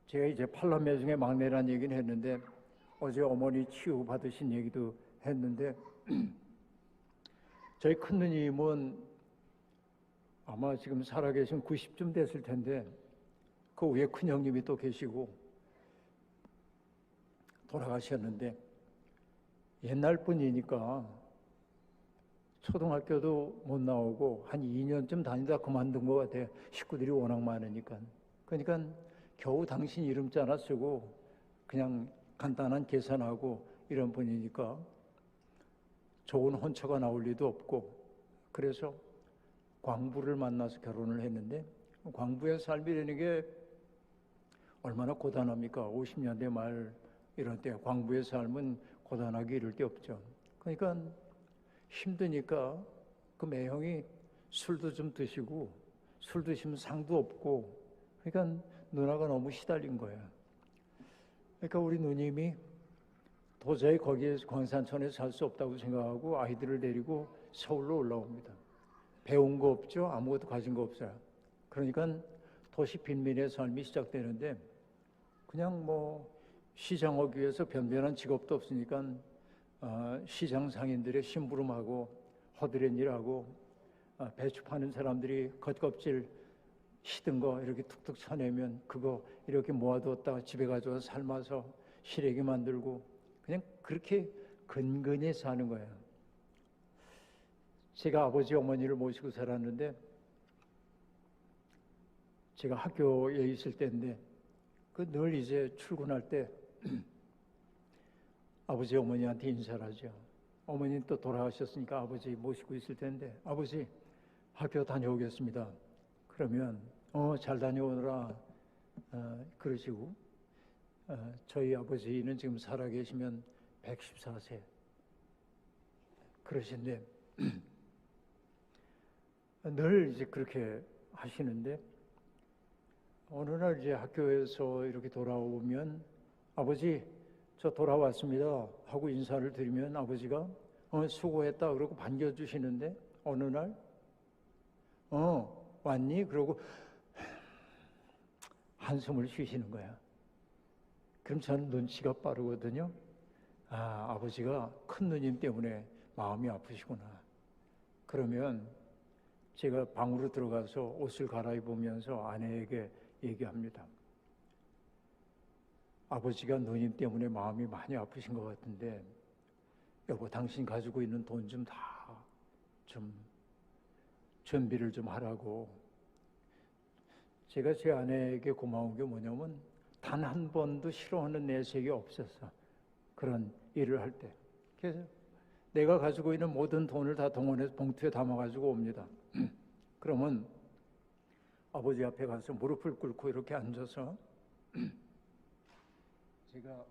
제가 이제 8남매 중에 막내라는 얘기는 했는데 어제 어머니 치유 받으신 얘기도 했는데 저희 큰 누님은 아마 지금 살아계신 90쯤 됐을 텐데 그 위에 큰 형님이 또 계시고 돌아가셨는데 옛날 분이니까 초등학교도 못 나오고 한 2년쯤 다니다 그만둔 것 같아요. 식구들이 워낙 많으니까. 그러니까 겨우 당신 이름자나 쓰고 그냥 간단한 계산하고 이런 분이니까 좋은 혼처가 나올 리도 없고, 그래서 광부를 만나서 결혼을 했는데 광부의 삶이라는 게 얼마나 고단합니까? 50년대 말 이런 때 광부의 삶은 고단하기 이를 데 없죠. 그러니까 힘드니까 그 매형이 술도 좀 드시고, 술 드시면 상도 없고, 그러니까 누나가 너무 시달린 거예요. 그러니까 우리 누님이 도저히 거기에 광산천에 살 수 없다고 생각하고 아이들을 데리고 서울로 올라옵니다. 배운 거 없죠. 아무것도 가진 거 없어요. 그러니까 도시 빈민의 삶이 시작되는데 그냥 뭐 시장하기 위해서 변변한 직업도 없으니까 시장 상인들의 심부름하고 허드렛 일하고 배추 파는 사람들이 겉껍질 시든 거 이렇게 툭툭 쳐내면 그거 이렇게 모아두었다가 집에 가져와서 삶아서 시래기 만들고 그냥 그렇게 근근히 사는 거예요. 제가 아버지 어머니를 모시고 살았는데 제가 학교에 있을 때인데 그 늘 이제 출근할 때 아버지 어머니한테 인사를 하죠. 어머니는 또 돌아가셨으니까 아버지 모시고 있을 텐데, 아버지 학교 다녀오겠습니다. 그러면 잘 다녀오느라 그러시고, 저희 아버지는 지금 살아계시면 114세 그러신데 늘 이제 그렇게 하시는데, 어느 날 이제 학교에서 이렇게 돌아오면 아버지 저 돌아왔습니다 하고 인사를 드리면 아버지가 수고했다 그러고 반겨주시는데, 어느 날 왔니? 그러고 한숨을 쉬시는 거야. 그럼 저는 눈치가 빠르거든요. 아버지가 큰 누님 때문에 마음이 아프시구나. 그러면 제가 방으로 들어가서 옷을 갈아입으면서 아내에게 얘기합니다. 아버지가 누님 때문에 마음이 많이 아프신 것 같은데, 여보 당신 가지고 있는 돈 좀 다 좀 준비를 좀 하라고. 제가 제 아내에게 고마운 게 뭐냐면 단 한 번도 싫어하는 내색이 없었어. 그런 일을 할 때. 그래서 내가 가지고 있는 모든 돈을 다 동원해서 봉투에 담아가지고 옵니다. 그러면 아버지 앞에 가서 무릎을 꿇고 이렇게 앉아서 제가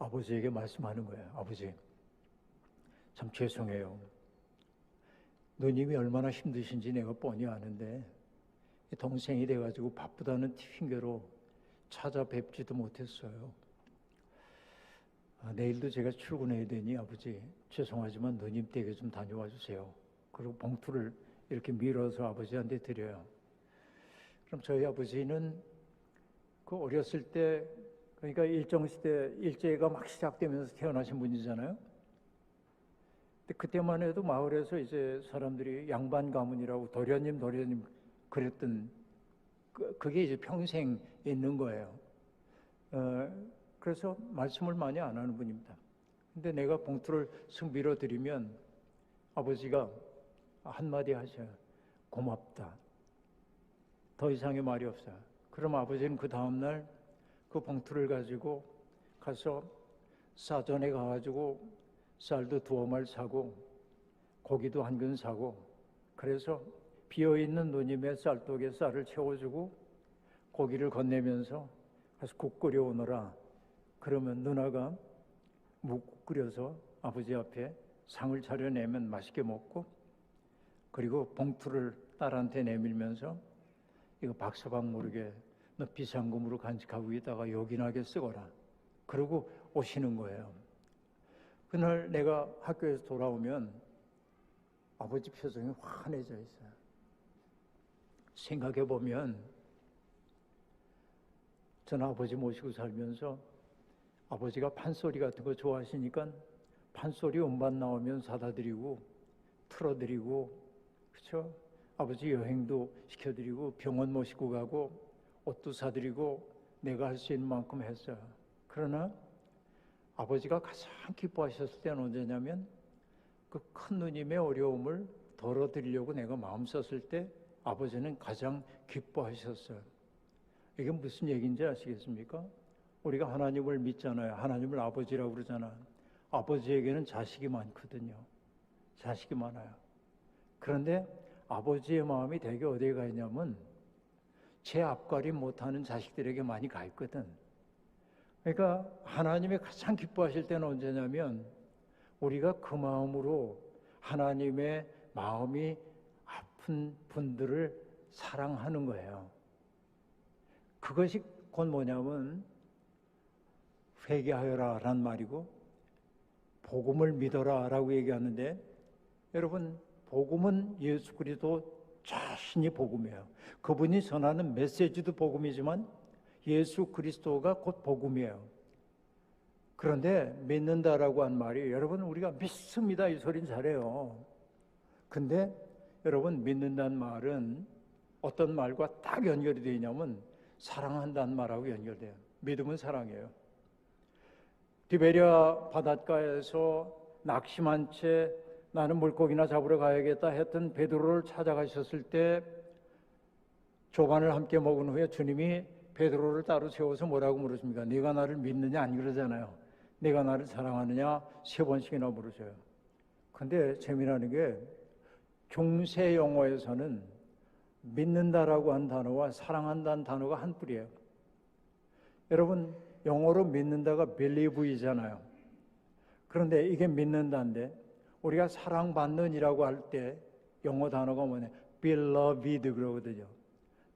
아버지에게 말씀하는 거예요. 아버지, 참 죄송해요. 누님이 얼마나 힘드신지 내가 뻔히 아는데 동생이 돼가지고 바쁘다는 핑계로 찾아뵙지도 못했어요. 내일도 제가 출근해야 되니 아버지 죄송하지만 누님 댁에 좀 다녀와 주세요. 그리고 봉투를 이렇게 밀어서 아버지한테 드려요. 그럼 저희 아버지는 그 어렸을 때, 그러니까 일정시대 일제가 막 시작되면서 태어나신 분이잖아요. 근데 그때만 해도 마을에서 이제 사람들이 양반 가문이라고 도련님 그랬던 그게 이제 평생 있는 거예요. 그래서 말씀을 많이 안 하는 분입니다. 근데 내가 봉투를 쓱 밀어드리면 아버지가 한마디 하셔요. 고맙다. 더 이상의 말이 없어요. 그럼 아버지는 그 다음날 그 봉투를 가지고 가서 사전에 가가지고 쌀도 2어말 사고 고기도 1근 사고, 그래서 비어있는 누님의 쌀독에 쌀을 채워주고 고기를 건네면서 가서 국 끓여오너라. 그러면 누나가 묵 끓여서 아버지 앞에 상을 차려내면 맛있게 먹고, 그리고 봉투를 딸한테 내밀면서 이거 박서방 모르게 너 비상금으로 간직하고 있다가 요긴하게 쓰거라. 그러고 오시는 거예요. 그날 내가 학교에서 돌아오면 아버지 표정이 환해져 있어요. 생각해보면 저는 아버지 모시고 살면서 아버지가 판소리 같은 거 좋아하시니까 판소리 음반 나오면 사다 드리고 틀어드리고, 그렇죠? 아버지 여행도 시켜드리고 병원 모시고 가고 옷도 사드리고 내가 할 수 있는 만큼 했어요. 그러나 아버지가 가장 기뻐하셨을 때는 언제냐면 그 큰 누님의 어려움을 덜어드리려고 내가 마음 썼을 때 아버지는 가장 기뻐하셨어요. 이게 무슨 얘기인지 아시겠습니까? 우리가 하나님을 믿잖아요. 하나님을 아버지라고 그러잖아. 아버지에게는 자식이 많거든요. 자식이 많아요. 그런데 아버지의 마음이 되게 어디에 가 있냐면 제 앞가림 못하는 자식들에게 많이 가 있거든. 그러니까 하나님이 가장 기뻐하실 때는 언제냐면 우리가 그 마음으로 하나님의 마음이 아픈 분들을 사랑하는 거예요. 그것이 곧 뭐냐면 회개하여라 라는 말이고 복음을 믿어라 라고 얘기하는데, 여러분 복음은 예수 그리스도 자신이 복음이에요. 그분이 전하는 메시지도 복음이지만 예수 그리스도가 곧 복음이에요. 그런데 믿는다라고 한 말이, 여러분 우리가 믿습니다 이 소리는 잘해요. 근데 여러분 믿는다는 말은 어떤 말과 딱 연결이 되냐면 사랑한다는 말하고 연결돼요. 믿음은 사랑이에요. 디베랴 바닷가에서 낙심한 채 나는 물고기나 잡으러 가야겠다 했던 베드로를 찾아가셨을 때 조반을 함께 먹은 후에 주님이 베드로를 따로 세워서 뭐라고 물으십니까? 네가 나를 믿느냐? 안 그러잖아요. 네가 나를 사랑하느냐? 3번씩이나 물으셔요. 근데 재미나는 게 중세 영어에서는 믿는다라고 한 단어와 사랑한다는 단어가 한 뿌리예요. 여러분, 영어로 믿는다가 believe이잖아요. 그런데 이게 믿는다인데 우리가 사랑받는이라고 할 때 영어 단어가 뭐냐? beloved 그러거든요.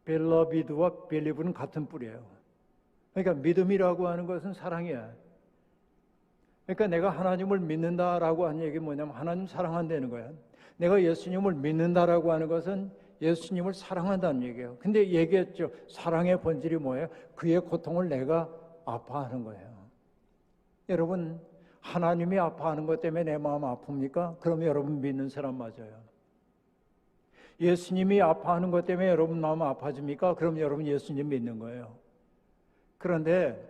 beloved와 believe는 같은 뿌리예요. 그러니까 믿음이라고 하는 것은 사랑이야. 그러니까 내가 하나님을 믿는다라고 하는 얘기 뭐냐면 하나님 사랑한다는 거야. 내가 예수님을 믿는다라고 하는 것은 예수님을 사랑한다는 얘기예요. 근데 얘기했죠. 사랑의 본질이 뭐예요? 그의 고통을 내가 아파하는 거예요. 여러분, 하나님이 아파하는 것 때문에 내 마음 아픕니까? 그럼 여러분 믿는 사람 맞아요. 예수님이 아파하는 것 때문에 여러분 마음 아파집니까? 그럼 여러분 예수님 믿는 거예요. 그런데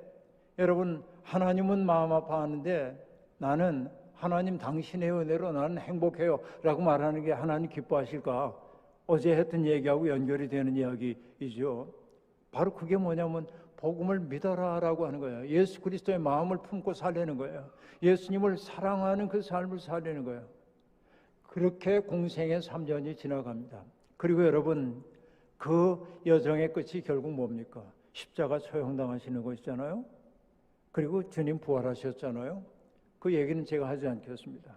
여러분, 하나님은 마음 아파하는데 나는 하나님 당신의 은혜로 나는 행복해요 라고 말하는 게 하나님 기뻐하실까? 어제 했던 얘기하고 연결이 되는 이야기이죠. 바로 그게 뭐냐면 복음을 믿어라 라고 하는 거예요. 예수 그리스도의 마음을 품고 살려는 거예요. 예수님을 사랑하는 그 삶을 살려는 거예요. 그렇게 공생의 3년이 지나갑니다. 그리고 여러분, 그 여정의 끝이 결국 뭡니까? 십자가 처형당하시는 것이잖아요. 그리고 주님 부활하셨잖아요. 그 얘기는 제가 하지 않겠습니다.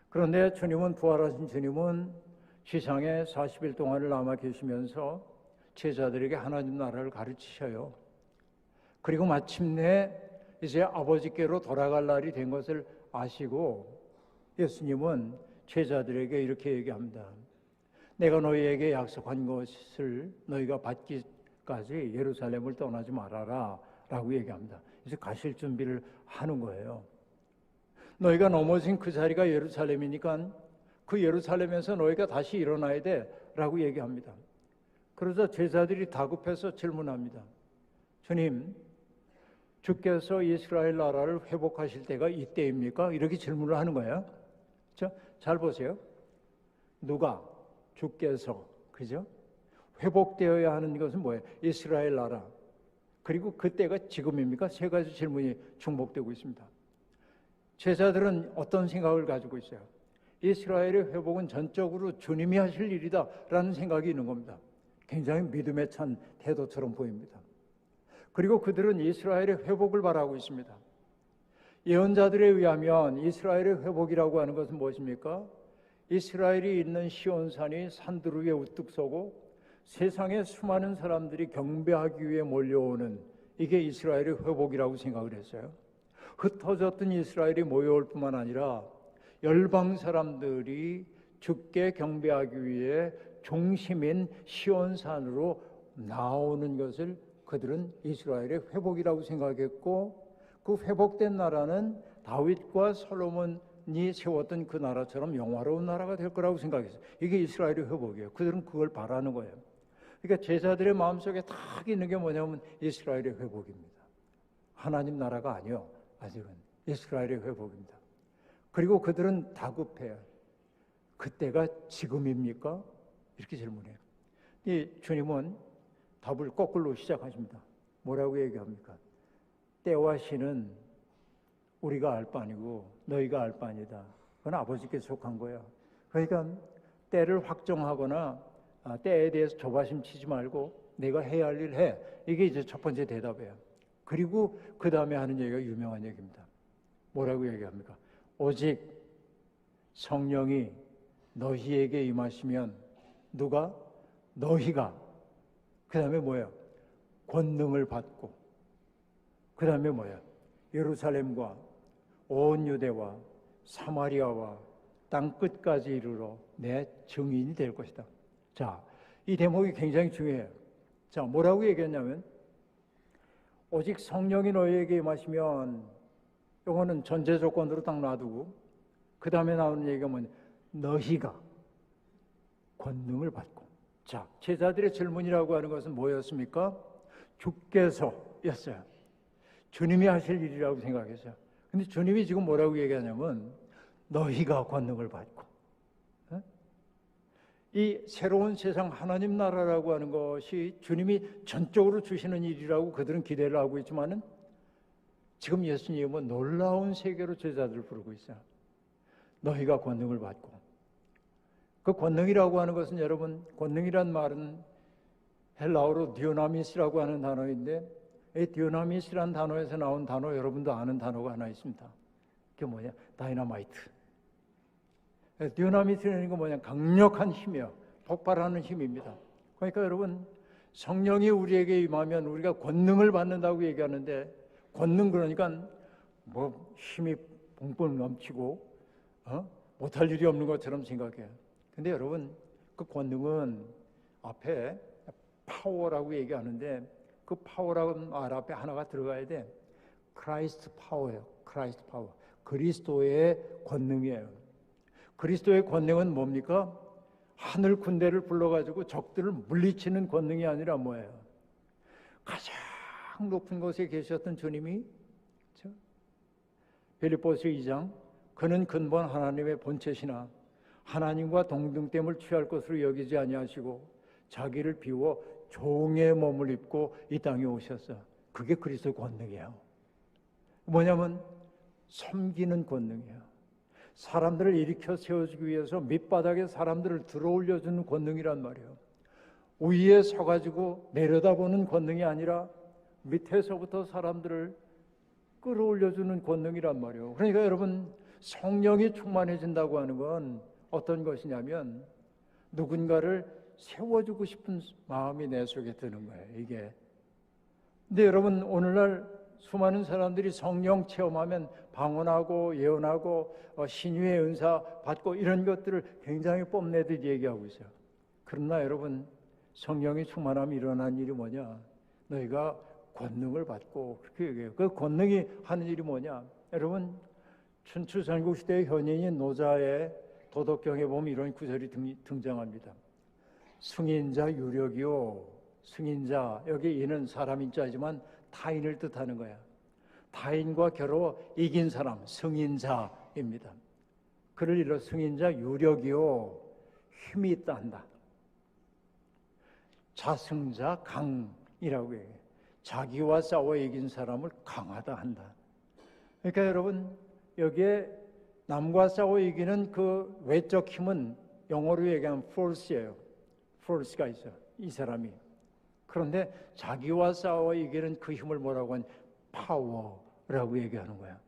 그런데 주님은, 부활하신 주님은 지상에 40일 동안을 남아 계시면서 제자들에게 하나님 나라를 가르치셔요. 그리고 마침내 이제 아버지께로 돌아갈 날이 된 것을 아시고 예수님은 제자들에게 이렇게 얘기합니다. 내가 너희에게 약속한 것을 너희가 받기까지 예루살렘을 떠나지 말아라 라고 얘기합니다. 이제 가실 준비를 하는 거예요. 너희가 넘어진 그 자리가 예루살렘이니까 그 예루살렘에서 너희가 다시 일어나야 돼 라고 얘기합니다. 그러자 제자들이 다급해서 질문합니다. 주님, 주께서 이스라엘 나라를 회복하실 때가 이때입니까? 이렇게 질문을 하는 거예요. 자, 잘 보세요. 누가? 주께서. 그죠? 회복되어야 하는 것은 뭐예요? 이스라엘 나라. 그리고 그때가 지금입니까? 세 가지 질문이 중복되고 있습니다. 제자들은 어떤 생각을 가지고 있어요? 이스라엘의 회복은 전적으로 주님이 하실 일이다 라는 생각이 있는 겁니다. 굉장히 믿음에 찬 태도처럼 보입니다. 그리고 그들은 이스라엘의 회복을 바라고 있습니다. 예언자들에 의하면 이스라엘의 회복이라고 하는 것은 무엇입니까? 이스라엘이 있는 시온산이 산두르게 우뚝 서고 세상의 수많은 사람들이 경배하기 위해 몰려오는, 이게 이스라엘의 회복이라고 생각을 했어요. 흩어졌던 이스라엘이 모여올 뿐만 아니라 열방 사람들이 주께 경배하기 위해 중심인 시온산으로 나오는 것을 그들은 이스라엘의 회복이라고 생각했고, 그 회복된 나라는 다윗과 솔로몬이 세웠던 그 나라처럼 영화로운 나라가 될 거라고 생각했어요. 이게 이스라엘의 회복이에요. 그들은 그걸 바라는 거예요. 그러니까 제자들의 마음속에 딱 있는 게 뭐냐면 이스라엘의 회복입니다. 하나님 나라가 아니요, 아직은 이스라엘의 회복입니다. 그리고 그들은 다급해요. 그때가 지금입니까? 이렇게 질문해요. 이 주님은 답을 거꾸로 시작하십니다. 뭐라고 얘기합니까? 때와 시는 우리가 알 바 아니고 너희가 알 바 아니다. 그건 아버지께 속한 거예요. 그러니까 때를 확정하거나 때에 대해서 조바심 치지 말고 내가 해야 할 일 해. 이게 이제 첫 번째 대답이에요. 그리고 그 다음에 하는 얘기가 유명한 얘기입니다. 뭐라고 얘기합니까? 오직 성령이 너희에게 임하시면 누가? 너희가. 그 다음에 뭐예요? 권능을 받고, 그 다음에 뭐예요? 예루살렘과 온 유대와 사마리아와 땅 끝까지 이르러 내 증인이 될 것이다. 자, 이 대목이 굉장히 중요해요. 자, 뭐라고 얘기했냐면 오직 성령이 너희에게 임하시면, 이거는 전제 조건으로 딱 놔두고 그 다음에 나오는 얘기가 뭐냐? 너희가 권능을 받고. 자, 제자들의 질문이라고 하는 것은 뭐였습니까? 주께서였어요. 주님이 하실 일이라고 생각했어요. 근데 주님이 지금 뭐라고 얘기하냐면 너희가 권능을 받고. 이 새로운 세상 하나님 나라라고 하는 것이 주님이 전적으로 주시는 일이라고 그들은 기대를 하고 있지만은 지금 예수님은 놀라운 세계로 제자들을 부르고 있어요. 너희가 권능을 받고. 그 권능이라고 하는 것은 여러분, 권능이란 말은 헬라어로 디오나미스라고 하는 단어인데, 이 디오나미스라는 단어에서 나온 단어, 여러분도 아는 단어가 하나 있습니다. 그게 뭐냐? 다이너마이트. 디오나미스라는 건 뭐냐? 강력한 힘이요, 폭발하는 힘입니다. 그러니까 여러분, 성령이 우리에게 임하면 우리가 권능을 받는다고 얘기하는데, 권능 그러니까 뭐 힘이 뽕뽕 넘치고 못할 일이 없는 것처럼 생각해요. 근데 여러분, 그 권능은 앞에 파워라고 얘기하는데, 그 파워라는 말 앞에 하나가 들어가야 돼. 크라이스트 파워예요. 크라이스트 파워. 그리스도의 권능이에요. 그리스도의 권능은 뭡니까? 하늘 군대를 불러가지고 적들을 물리치는 권능이 아니라 뭐예요? 가장 높은 곳에 계셨던 주님이, 그렇죠? 빌립보서 2장, 그는 근본 하나님의 본체시나 하나님과 동등됨을 취할 것으로 여기지 아니하시고 자기를 비워 종의 몸을 입고 이 땅에 오셨어. 그게 그리스도의 권능이에요. 뭐냐면 섬기는 권능이에요. 사람들을 일으켜 세워주기 위해서 밑바닥에 사람들을 들어올려주는 권능이란 말이에요. 위에 서가지고 내려다보는 권능이 아니라 밑에서부터 사람들을 끌어올려주는 권능이란 말이에요. 그러니까 여러분, 성령이 충만해진다고 하는 건 어떤 것이냐면 누군가를 세워주고 싶은 마음이 내 속에 드는 거예요, 이게. 근데 여러분, 오늘날 수많은 사람들이 성령 체험하면 방언하고 예언하고 신유의 은사 받고 이런 것들을 굉장히 뽐내듯 얘기하고 있어요. 그러나 여러분, 성령이 충만함이 일어난 일이 뭐냐? 너희가 권능을 받고, 그렇게 얘기해요. 그 권능이 하는 일이 뭐냐? 여러분, 춘추전국 시대의 현인인 노자의 도덕경에 보면 이런 구절이 등장합니다. 승인자 유력이요. 승인자, 여기 이는 사람인 자이지만 타인을 뜻하는 거야. 타인과 겨뤄 이긴 사람, 승인자입니다. 그를 일러 승인자 유력이요. 힘이 있다 한다. 자승자 강이라고 해요. 자기와 싸워 이긴 사람을 강하다 한다. 그러니까 여러분, 여기에 남과 싸워 이기는 그 외적 힘은 영어로 얘기하면 force예요. force가 있어, 이 사람이. 그런데 자기와 싸워 이기는 그 힘을 뭐라고 하냐? 파워라고 얘기하는 거야.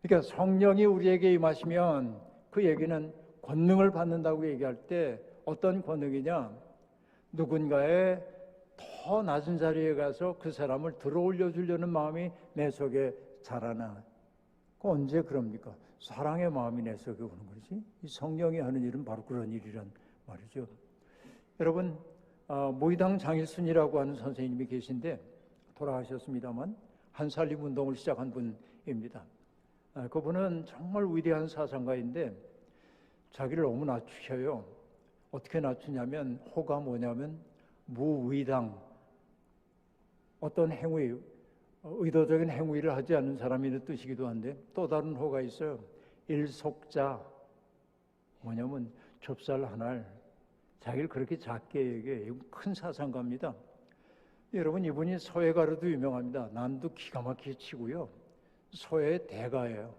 그러니까 성령이 우리에게 임하시면 그 얘기는 권능을 받는다고 얘기할 때 어떤 권능이냐? 누군가의 더 낮은 자리에 가서 그 사람을 들어올려 주려는 마음이 내 속에 자라나. 그 언제 그럽니까? 사랑의 마음이 내 속에 오는 거지. 이 성령이 하는 일은 바로 그런 일이란 말이죠. 여러분, 모의당 장일순이라고 하는 선생님이 계신데 돌아가셨습니다만 한살림 운동을 시작한 분입니다. 그분은 정말 위대한 사상가인데 자기를 너무 낮추셔요. 어떻게 낮추냐면, 호가 뭐냐면 무의당, 어떤 행위, 의도적인 행위를 하지 않는 사람이라는 뜻이기도 한데, 또 다른 호가 있어요. 일속자, 뭐냐면 좁쌀 하나를, 자기를 그렇게 작게 얘기해. 큰 사상가입니다. 여러분, 이분이 서예가로도 유명합니다. 난도 기가 막히게 치고요. 서예의 대가예요.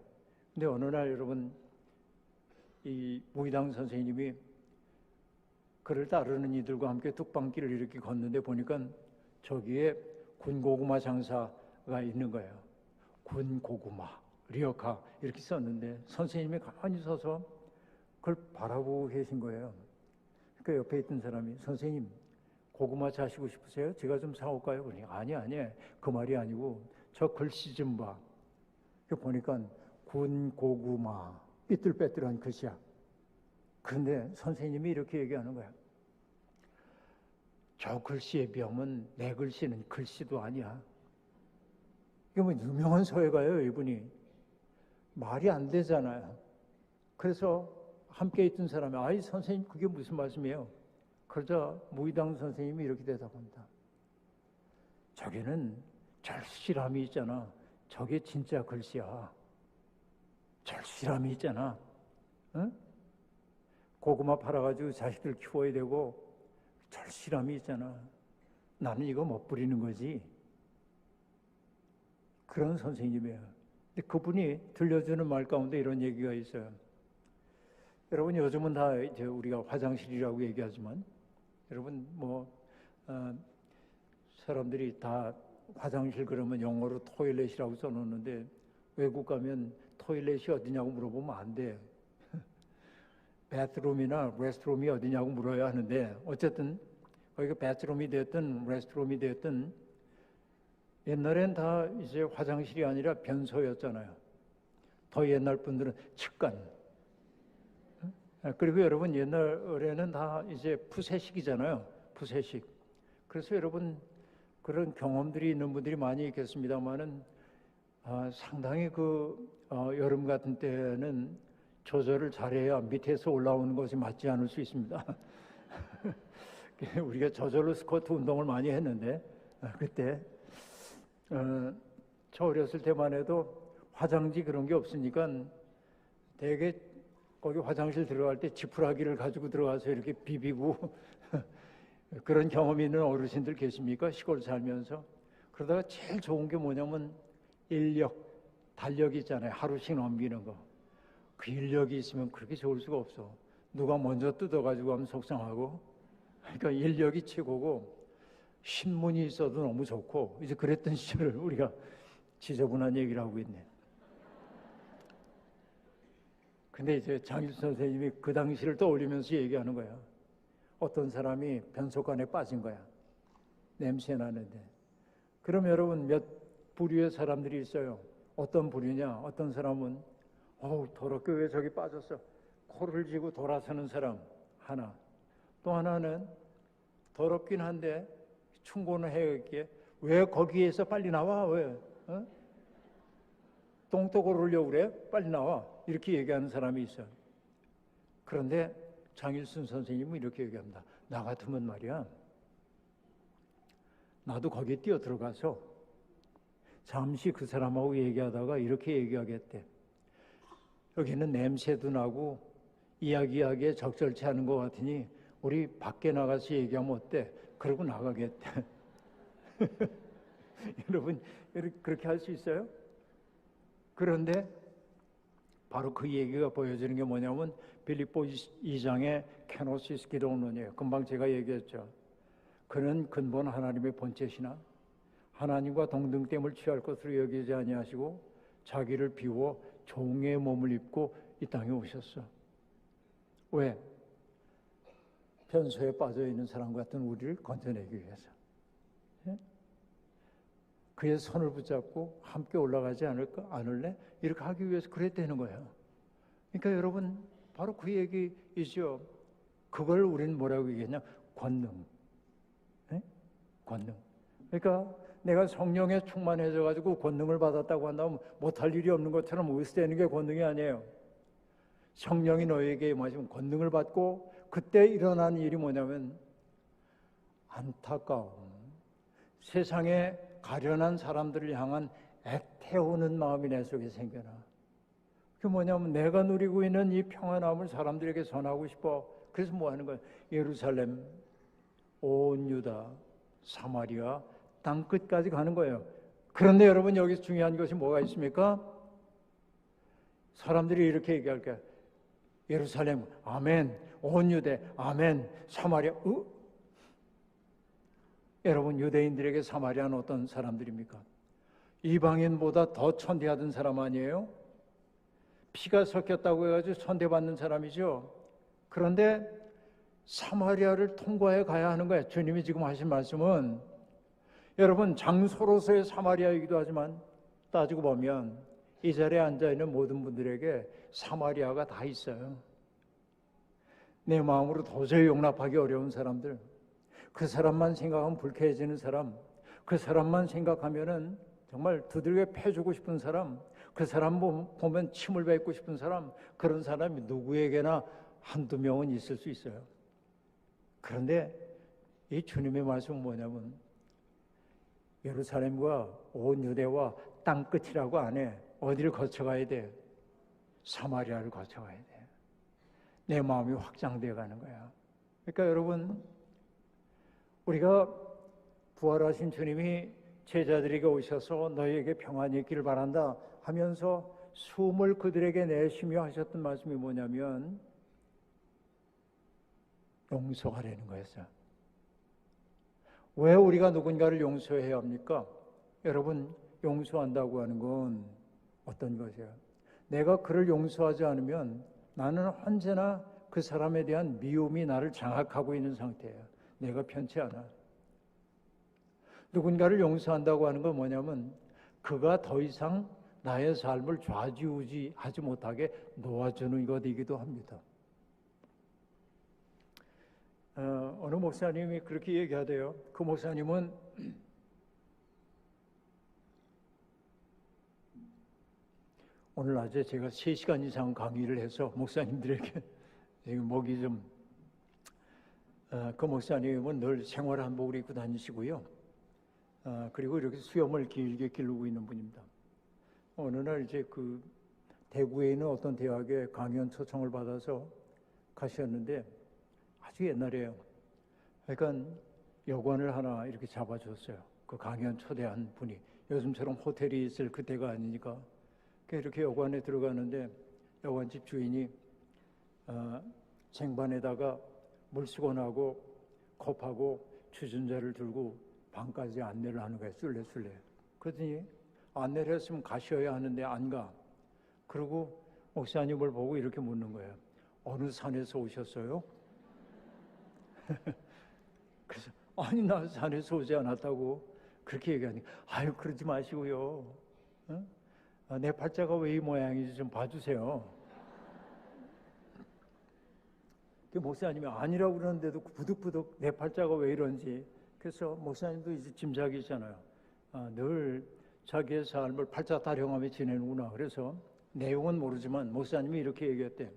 근데 어느 날 여러분, 이 무의당 선생님이 그를 따르는 이들과 함께 뚝방길을 이렇게 걷는데 보니까 저기에 군고구마 장사가 있는 거예요. 군고구마, 리어카 이렇게 썼는데 선생님이 가만히 서서 그걸 바라보고 계신 거예요. 그 옆에 있던 사람이, 선생님 고구마 사시고 싶으세요? 제가 좀 사올까요? 그러니 아니 그 말이 아니고 저 글씨 좀 봐. 보니까 군고구마, 삐뚤빼뚤한 글씨야. 그런데 선생님이 이렇게 얘기하는 거야. 저 글씨에 비하면 내 글씨는 글씨도 아니야. 이게 뭐 유명한 서예가예요, 이분이. 말이 안 되잖아요. 그래서 함께 있던 사람이, 아이 선생님 그게 무슨 말씀이에요? 그러자 무의당 선생님이 이렇게 대답합니다. 저기는 절실함이 있잖아. 저게 진짜 글씨야. 절실함이 있잖아. 어? 고구마 팔아가지고 자식들 키워야 되고 절실함이 있잖아. 나는 이거 못 부리는 거지. 그런 선생님이에요. 근데 그분이 들려주는 말 가운데 이런 얘기가 있어요. 여러분, 요즘은 다 이제 우리가 화장실이라고 얘기하지만, 여러분 사람들이 다 화장실 그러면 영어로 토일렛이라고 써놓는데, 외국 가면 토일렛이 어디냐고 물어보면 안 돼. 배트룸이나 레스트룸이 어디냐고 물어야 하는데, 어쨌든 거기가 배트룸이 됐든 레스트룸이 됐든 옛날엔 다 이제 화장실이 아니라 변소였잖아요. 더 옛날 분들은 측간. 그리고 여러분, 옛날에는 다 이제 푸세식이잖아요. 푸세식. 그래서 여러분, 그런 경험들이 있는 분들이 많이 있겠습니다만은, 상당히 여름 같은 때는 조절을 잘해야 밑에서 올라오는 것이 맞지 않을 수 있습니다. 우리가 저절로 스쿼트 운동을 많이 했는데, 그때 저 어렸을 때만 해도 화장지 그런 게 없으니까 되게 거기 화장실 들어갈 때 지푸라기를 가지고 들어가서 이렇게 비비고 그런 경험이 있는 어르신들 계십니까? 시골 살면서. 그러다가 제일 좋은 게 뭐냐면 인력, 달력이 있잖아요. 하루씩 넘기는 거. 그 인력이 있으면 그렇게 좋을 수가 없어. 누가 먼저 뜯어가지고 하면 속상하고. 그러니까 인력이 최고고, 신문이 있어도 너무 좋고, 이제 그랬던 시절을 우리가 지저분한 얘기를 하고 있네. 근데 이제 장일수 선생님이 그 당시를 떠올리면서 얘기하는 거야. 어떤 사람이 변속관에 빠진 거야. 냄새 나는데. 그럼 여러분, 몇 부류의 사람들이 있어요. 어떤 부류냐? 어떤 사람은 더럽게 왜 저기 빠졌어? 코를 쥐고 돌아서는 사람 하나. 또 하나는 더럽긴 한데 충고는 해야겠기에 왜 거기에서 빨리 나와? 왜? 똥도 고르려고 그래? 빨리 나와. 이렇게 얘기하는 사람이 있어요. 그런데 장일순 선생님은 이렇게 얘기합니다. 나 같으면 말이야, 나도 거기에 뛰어 들어가서 잠시 그 사람하고 얘기하다가 이렇게 얘기하겠대. 여기는 냄새도 나고 이야기하기에 적절치 않은 것 같으니 우리 밖에 나가서 얘기하면 어때? 그러고 나가겠대. 여러분, 그렇게 할 수 있어요? 그런데 바로 그 얘기가 보여지는 게 뭐냐면 빌립보 2장의 케노시스 기독론이에요. 금방 제가 얘기했죠. 그는 근본 하나님의 본체시나 하나님과 동등됨을 취할 것으로 여기지 아니하시고 자기를 비워 종의 몸을 입고 이 땅에 오셨어. 왜? 변소에 빠져있는 사람 같은 우리를 건져내기 위해서. 그의 손을 붙잡고 함께 올라가지 않을래? 이렇게 하기 위해서 그랬다는 거예요. 그러니까 여러분, 바로 그 얘기이죠. 그걸 우리는 뭐라고 얘기했냐? 권능. 권능. 그러니까 내가 성령에 충만해져가지고 권능을 받았다고 한다면 못할 일이 없는 것처럼 의스되는 게 권능이 아니에요. 성령이 너에게 임하시면 권능을 받고, 그때 일어난 일이 뭐냐면 안타까움. 세상에 가련한 사람들을 향한 애태우는 마음이 내 속에 생겨나. 그게 뭐냐면 내가 누리고 있는 이 평안함을 사람들에게 전하고 싶어. 그래서 뭐 하는 거야? 예루살렘, 온 유다, 사마리아, 땅 끝까지 가는 거예요. 그런데 여러분, 여기서 중요한 것이 뭐가 있습니까? 사람들이 이렇게 얘기할 거야. 예루살렘, 아멘. 온 유대, 아멘. 사마리아, 여러분, 유대인들에게 사마리아는 어떤 사람들입니까? 이방인보다 더 천대하던 사람 아니에요? 피가 섞였다고 해가지고 천대받는 사람이죠. 그런데 사마리아를 통과해 가야 하는 거예요. 주님이 지금 하신 말씀은, 여러분, 장소로서의 사마리아이기도 하지만 따지고 보면 이 자리에 앉아있는 모든 분들에게 사마리아가 다 있어요. 내 마음으로 도저히 용납하기 어려운 사람들, 그 사람만 생각하면 불쾌해지는 사람, 그 사람만 생각하면은 정말 두들겨 패주고 싶은 사람, 그 사람 보면 침을 뱉고 싶은 사람, 그런 사람이 누구에게나 한두 명은 있을 수 있어요. 그런데 이 주님의 말씀은 뭐냐면 예루살렘과 온 유대와 땅끝이라고 안 해. 어디를 거쳐가야 돼? 사마리아를 거쳐가야 돼. 내 마음이 확장되어 가는 거야. 그러니까 여러분, 우리가 부활하신 주님이 제자들에게 오셔서 너희에게 평안이 있기를 바란다 하면서 숨을 그들에게 내쉬며 하셨던 말씀이 뭐냐면 용서하라는 거였어요. 왜 우리가 누군가를 용서해야 합니까? 여러분, 용서한다고 하는 건 어떤 것이에요? 내가 그를 용서하지 않으면 나는 언제나 그 사람에 대한 미움이 나를 장악하고 있는 상태예요. 내가 편치 않아. 누군가를 용서한다고 하는 건 뭐냐면 그가 더 이상 나의 삶을 좌지우지하지 못하게 놓아주는 것이기도 합니다. 어느 목사님이 그렇게 얘기하대요. 그 목사님은 오늘 낮에 제가 3시간 이상 강의를 해서 목사님들에게 목이 좀 그 목사님은 늘 생활 한복을 입고 다니시고요. 그리고 이렇게 수염을 길게 기르고 있는 분입니다. 어느 날 이제 그 대구에 있는 어떤 대학에 강연 초청을 받아서 가셨는데 아주 옛날이에요. 그러니까 여관을 하나 이렇게 잡아줬어요. 그 강연 초대한 분이. 요즘처럼 호텔이 있을 그때가 아니니까. 이렇게 여관에 들어가는데 여관집 주인이 쟁반에다가 물수건하고 컵하고 주전자를 들고 방까지 안내를 하는 거예요. 술래술래. 그러더니 안내를 했으면 가셔야 하는데 안 가. 그리고 목사님을 보고 이렇게 묻는 거예요. 어느 산에서 오셨어요? 그래서 아니 나 산에서 오지 않았다고 그렇게 얘기하니 아유 그러지 마시고요. 내 팔자가 왜 이 모양인지 좀 봐주세요. 목사님이 아니라고 그러는데도 부득부득 내 팔자가 왜 이런지. 그래서 목사님도 이제 짐작이잖아요. 늘 자기의 삶을 팔자 타령하며 지내는구나. 그래서 내용은 모르지만 목사님이 이렇게 얘기했대.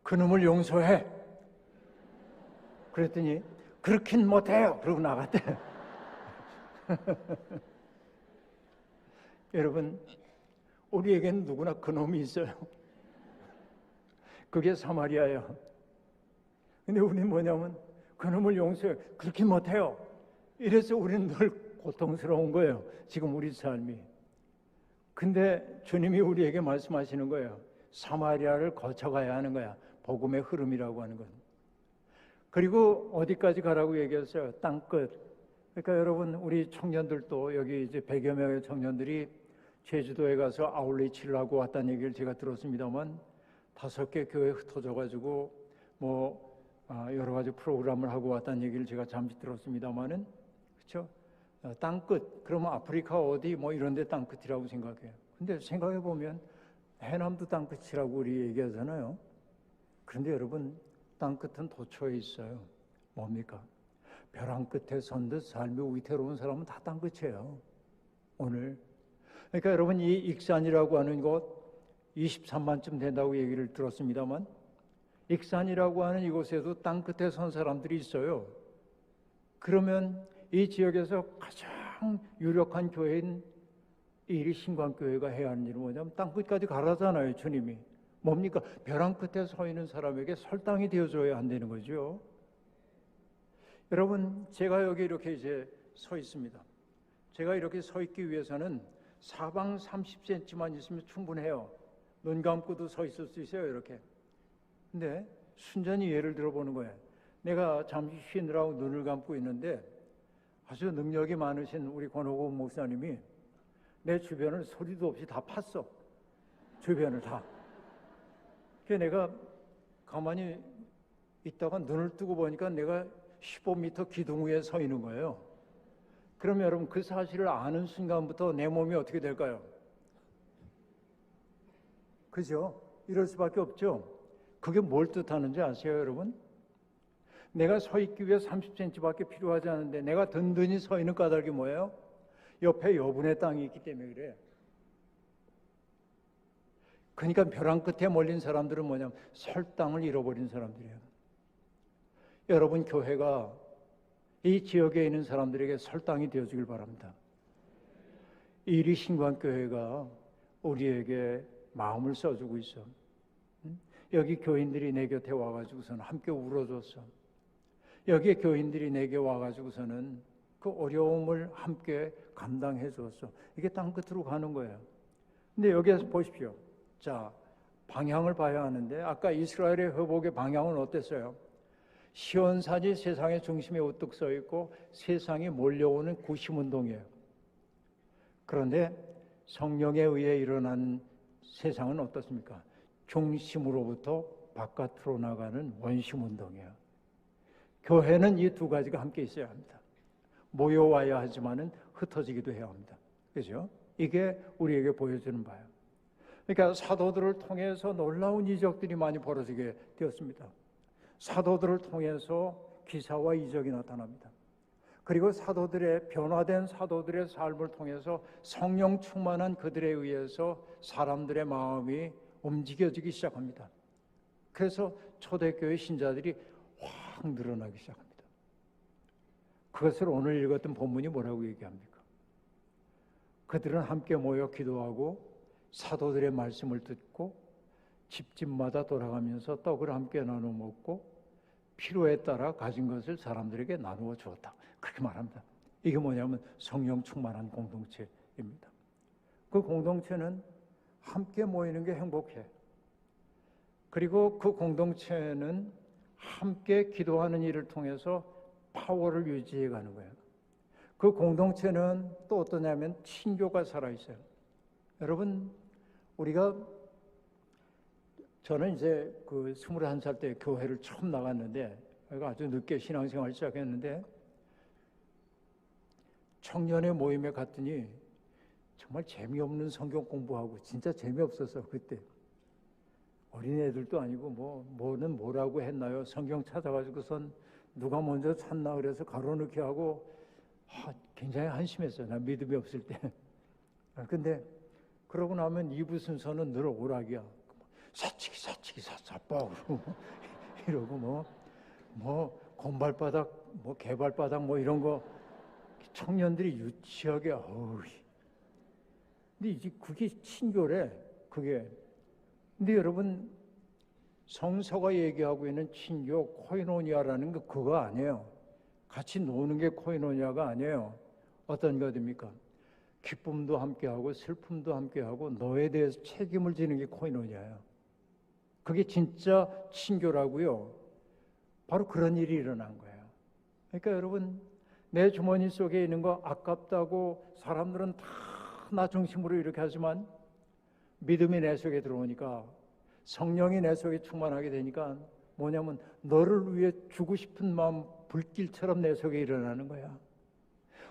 그놈을 용서해. 그랬더니 그렇긴 못해요. 그러고 나갔대. 여러분, 우리에게는 누구나 그놈이 있어요. 그게 사마리아예요. 근데 우리는 뭐냐면 그놈을 용서해. 그렇게 못해요. 이래서 우리는 늘 고통스러운 거예요. 지금 우리 삶이. 근데 주님이 우리에게 말씀하시는 거예요. 사마리아를 거쳐가야 하는 거야. 복음의 흐름이라고 하는 건. 그리고 어디까지 가라고 얘기했어요? 땅끝. 그러니까 여러분, 우리 청년들도 여기 이제 100여 명의 청년들이 제주도에 가서 아울리치를 하고 왔다는 얘기를 제가 들었습니다만 5개 교회에 흩어져가지고 여러 가지 프로그램을 하고 왔다는 얘기를 제가 잠시 들었습니다만은 그렇죠? 땅끝. 그러면 아프리카 어디 이런 데 땅끝이라고 생각해요. 근데 생각해 보면 해남도 땅끝이라고 우리 얘기하잖아요. 그런데 여러분, 땅끝은 도처에 있어요. 뭡니까? 벼랑 끝에 선 듯 삶이 위태로운 사람은 다 땅끝이에요. 오늘. 그러니까 여러분, 이 익산이라고 하는 곳 23만쯤 된다고 얘기를 들었습니다만 익산이라고 하는 이곳에도 땅끝에 선 사람들이 있어요. 그러면 이 지역에서 가장 유력한 교회인 이리 신광교회가 해야 하는 일은 뭐냐면 땅끝까지 가라잖아요. 주님이. 뭡니까? 벼랑 끝에 서 있는 사람에게 설당이 되어줘야 한다는 거죠. 여러분, 제가 여기 이렇게 이제 서 있습니다. 제가 이렇게 서 있기 위해서는 사방 30cm만 있으면 충분해요. 눈 감고도 서 있을 수 있어요. 이렇게. 근데 순전히 예를 들어보는 거예요. 내가 잠시 쉬느라고 눈을 감고 있는데 아주 능력이 많으신 우리 권호고 목사님이 내 주변을 소리도 없이 다 팠어. 주변을 다. 그래서 내가 가만히 있다가 눈을 뜨고 보니까 내가 15m 기둥 위에 서 있는 거예요. 그러면 여러분, 그 사실을 아는 순간부터 내 몸이 어떻게 될까요? 그죠? 이럴 수밖에 없죠. 그게 뭘 뜻하는지 아세요, 여러분? 내가 서 있기 위해 30cm밖에 필요하지 않은데 내가 든든히 서 있는 까닭이 뭐예요? 옆에 여분의 땅이 있기 때문에 그래요. 그러니까 벼랑 끝에 몰린 사람들은 뭐냐면 설당을 잃어버린 사람들이에요. 여러분, 교회가 이 지역에 있는 사람들에게 설당이 되어주길 바랍니다. 이리 신광교회가 우리에게 마음을 써주고 있어. 여기 교인들이 내 곁에 와가지고서는 함께 울어줬어. 여기 교인들이 내게 와가지고서는 그 어려움을 함께 감당해 줬어. 이게 땅 끝으로 가는 거예요. 근데 여기에서 보십시오. 자, 방향을 봐야 하는데 아까 이스라엘의 회복의 방향은 어땠어요? 시온산이 세상의 중심에 우뚝 서 있고 세상이 몰려오는 구심운동이에요. 그런데 성령에 의해 일어난 세상은 어떻습니까? 중심으로부터 바깥으로 나가는 원심운동이에요. 교회는 이 두 가지가 함께 있어야 합니다. 모여와야 하지만은 흩어지기도 해야 합니다. 그죠? 이게 우리에게 보여주는 바예요. 그러니까 사도들을 통해서 놀라운 이적들이 많이 벌어지게 되었습니다. 사도들을 통해서 기사와 이적이 나타납니다. 그리고 사도들의 변화된 사도들의 삶을 통해서 성령 충만한 그들에 의해서 사람들의 마음이 움직여지기 시작합니다. 그래서 초대교회 신자들이 확 늘어나기 시작합니다. 그것을 오늘 읽었던 본문이 뭐라고 얘기합니까? 그들은 함께 모여 기도하고 사도들의 말씀을 듣고 집집마다 돌아가면서 떡을 함께 나눠 먹고 필요에 따라 가진 것을 사람들에게 나누어 주었다. 그렇게 말합니다. 이게 뭐냐면 성령 충만한 공동체입니다. 그 공동체는 함께 모이는 게 행복해. 그리고 그 공동체는 함께 기도하는 일을 통해서 파워를 유지해 가는 거예요. 그 공동체는 또 어떠냐면 친교가 살아있어요. 여러분, 저는 이제 그 21살 때 교회를 처음 나갔는데, 아주 늦게 신앙생활을 시작했는데, 청년의 모임에 갔더니 정말 재미없는 성경 공부하고 진짜 재미없었어, 그때. 어린애들도 아니고 뭐는 뭐라고 했나요? 성경 찾아가지고선 누가 먼저 찾나 그래서 가로넣기 하고 굉장히 한심했어요. 난 믿음이 없을 때. 근데 그러고 나면 2부 순서는 늘 오락이야. 사치기 사사빠 이러고 곰발바닥 개발바닥 이런 거 청년들이 유치하게 근데 이제 그게 친교래. 그게. 근데 여러분, 성서가 얘기하고 있는 친교 코이노니아라는 거 그거 아니에요. 같이 노는 게 코이노니아가 아니에요. 어떤 것입니까? 기쁨도 함께하고 슬픔도 함께하고 너에 대해서 책임을 지는 게 코이노니아예요. 그게 진짜 친교라고요. 바로 그런 일이 일어난 거예요. 그러니까 여러분, 내 주머니 속에 있는 거 아깝다고 사람들은 다 나 중심으로 이렇게 하지만 믿음이 내 속에 들어오니까 성령이 내 속에 충만하게 되니까 뭐냐면 너를 위해 주고 싶은 마음 불길처럼 내 속에 일어나는 거야.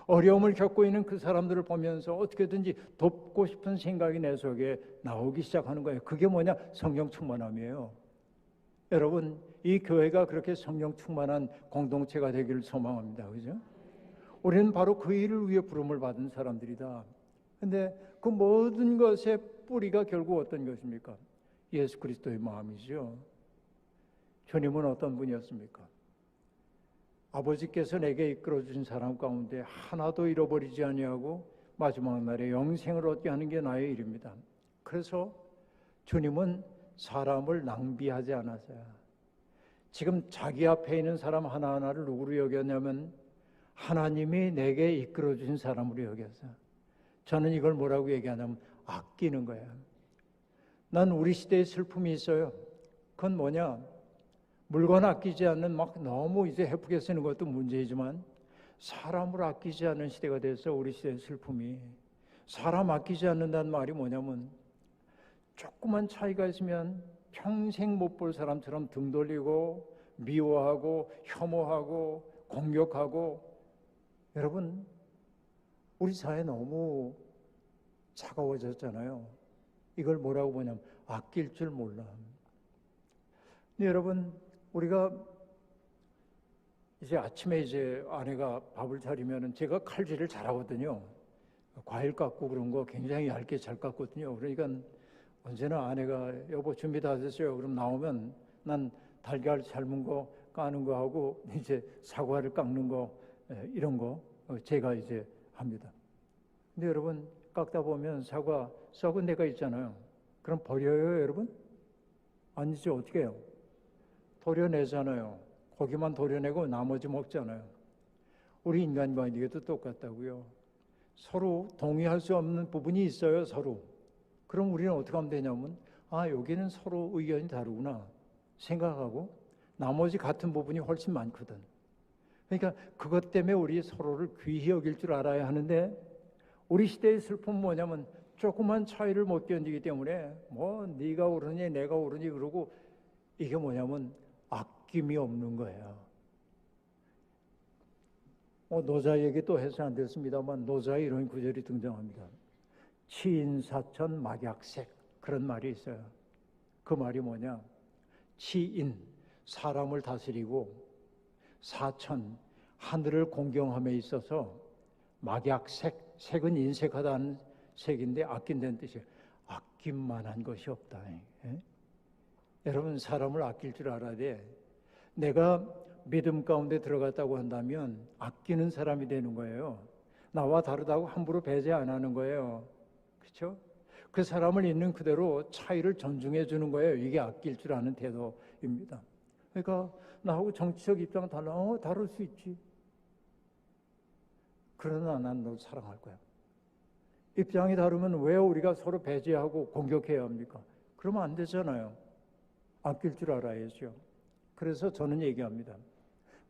어려움을 겪고 있는 그 사람들을 보면서 어떻게든지 돕고 싶은 생각이 내 속에 나오기 시작하는 거예요. 그게 뭐냐? 성령 충만함이에요. 여러분, 이 교회가 그렇게 성령 충만한 공동체가 되기를 소망합니다. 그죠? 우리는 바로 그 일을 위해 부름을 받은 사람들이다. 근데 그 모든 것의 뿌리가 결국 어떤 것입니까? 예수 그리스도의 마음이죠. 주님은 어떤 분이었습니까? 아버지께서 내게 이끌어 주신 사람 가운데 하나도 잃어버리지 아니하고 마지막 날에 영생을 얻게 하는 게 나의 일입니다. 그래서 주님은 사람을 낭비하지 않았어요. 지금 자기 앞에 있는 사람 하나하나를 누구로 여겼냐면 하나님이 내게 이끌어 주신 사람으로 여겼어요. 저는 이걸 뭐라고 얘기하냐면 아끼는 거예요. 난 우리 시대에 슬픔이 있어요. 그건 뭐냐? 물건 아끼지 않는 너무 이제 헤프게 쓰는 것도 문제이지만 사람을 아끼지 않는 시대가 돼서 우리 시대의 슬픔이 사람 아끼지 않는다는 말이 뭐냐면 조그만 차이가 있으면 평생 못 볼 사람처럼 등 돌리고 미워하고 혐오하고 공격하고 여러분 우리 사회 너무 차가워졌잖아요. 이걸 뭐라고 보냐면 아낄 줄 몰라. 근데 여러분 우리가 이제 아침에 이제 아내가 밥을 차리면은 제가 칼질을 잘하거든요. 과일 깎고 그런 거 굉장히 얇게 잘 깎거든요. 그러니까 언제나 아내가 여보 준비 다 됐어요. 그럼 나오면 난 달걀 삶은 거 까는 거 하고 이제 사과를 깎는 거 이런 거 제가 이제 합니다. 근데 여러분 깎다 보면 사과 썩은 데가 있잖아요. 그럼 버려요, 여러분? 아니죠. 어떻게 해요? 도려내잖아요. 고기만 도려내고 나머지 먹잖아요. 우리 인간관계도 똑같다고요. 서로 동의할 수 없는 부분이 있어요. 서로. 그럼 우리는 어떻게 하면 되냐면 여기는 서로 의견이 다르구나 생각하고 나머지 같은 부분이 훨씬 많거든. 그러니까 그것 때문에 우리 서로를 귀히 여길 줄 알아야 하는데 우리 시대의 슬픔은 뭐냐면 조그만 차이를 못 견디기 때문에 네가 옳으니 내가 옳으니 그러고 이게 뭐냐면 아낌이 없는 거예요. 노자 얘기 또 해서 안 됐습니다만 노자의 이런 구절이 등장합니다. 치인사천 막약색 그런 말이 있어요. 그 말이 뭐냐? 치인 사람을 다스리고 사천 하늘을 공경함에 있어서 막약색 색은 인색하다는 색인데 아낀다는 뜻이에요. 아낌만한 것이 없다. 여러분 사람을 아낄 줄 알아야 돼. 내가 믿음 가운데 들어갔다고 한다면 아끼는 사람이 되는 거예요. 나와 다르다고 함부로 배제 안 하는 거예요. 그렇죠? 그 사람을 있는 그대로 차이를 존중해 주는 거예요. 이게 아낄 줄 아는 태도입니다. 그러니까 나하고 정치적 입장 달라. 다를 수 있지. 그러나 난 널 사랑할 거야. 입장이 다르면 왜 우리가 서로 배제하고 공격해야 합니까? 그러면 안 되잖아요. 아낄 줄 알아야죠. 그래서 저는 얘기합니다.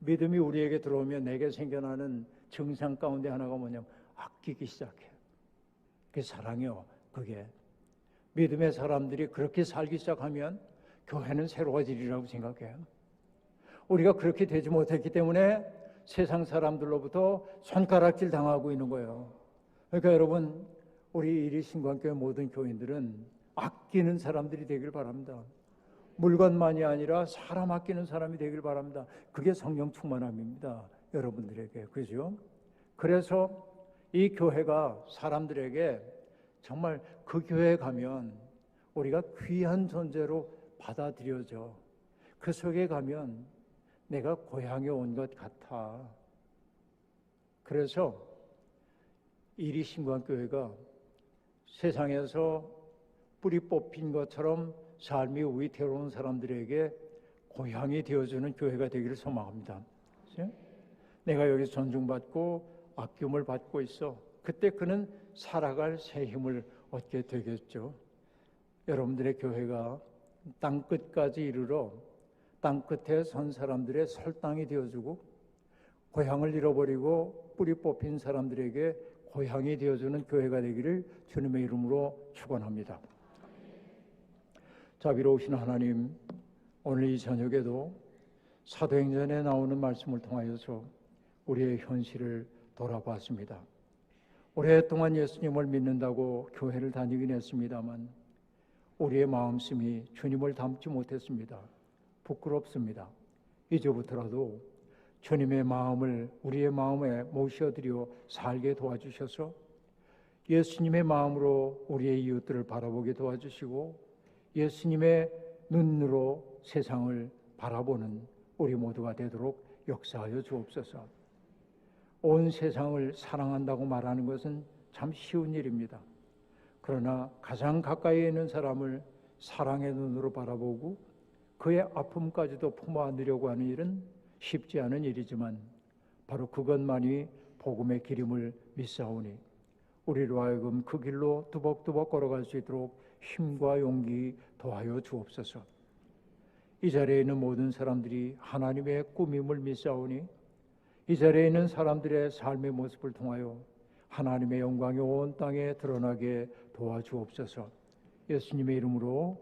믿음이 우리에게 들어오면 내게 생겨나는 증상 가운데 하나가 뭐냐면 아끼기 시작해요. 그게 사랑이요. 그게 믿음의 사람들이 그렇게 살기 시작하면 교회는 새로워지리라고 생각해요. 우리가 그렇게 되지 못했기 때문에 세상 사람들로부터 손가락질 당하고 있는 거예요. 그러니까 여러분 우리 이리신광교회 모든 교인들은 아끼는 사람들이 되길 바랍니다. 물건만이 아니라 사람 아끼는 사람이 되길 바랍니다. 그게 성령 충만함입니다. 여러분들에게. 그죠? 그래서 이 교회가 사람들에게 정말 그 교회에 가면 우리가 귀한 존재로 받아들여져. 그 속에 가면 내가 고향에 온 것 같아. 그래서 이리신광교회가 세상에서 뿌리 뽑힌 것처럼 삶이 위태로운 사람들에게 고향이 되어주는 교회가 되기를 소망합니다. 그렇죠? 내가 여기서 존중받고 아낌을 받고 있어. 그때 그는 살아갈 새 힘을 얻게 되겠죠. 여러분들의 교회가 땅끝까지 이르러 땅끝에 선 사람들의 설당이 되어주고 고향을 잃어버리고 뿌리 뽑힌 사람들에게 고향이 되어주는 교회가 되기를 주님의 이름으로 축원합니다. 자비로우신 하나님, 오늘 이 저녁에도 사도행전에 나오는 말씀을 통하여서 우리의 현실을 돌아봤습니다. 오랫동안 예수님을 믿는다고 교회를 다니긴 했습니다만 우리의 마음씀이 주님을 닮지 못했습니다. 부끄럽습니다. 이제부터라도 주님의 마음을 우리의 마음에 모셔드려 살게 도와주셔서 예수님의 마음으로 우리의 이웃들을 바라보게 도와주시고 예수님의 눈으로 세상을 바라보는 우리 모두가 되도록 역사하여 주옵소서. 온 세상을 사랑한다고 말하는 것은 참 쉬운 일입니다. 그러나 가장 가까이에 있는 사람을 사랑의 눈으로 바라보고 그의 아픔까지도 품어 안으려고 하는 일은 쉽지 않은 일이지만 바로 그것만이 복음의 길임을 믿사오니 우리로 하여금 그 길로 두벅두벅 걸어갈 수 있도록 힘과 용기 더하여 주옵소서. 이 자리에 있는 모든 사람들이 하나님의 꿈임을 믿사오니 이 자리에 있는 사람들의 삶의 모습을 통하여 하나님의 영광이 온 땅에 드러나게 도와주옵소서. 예수님의 이름으로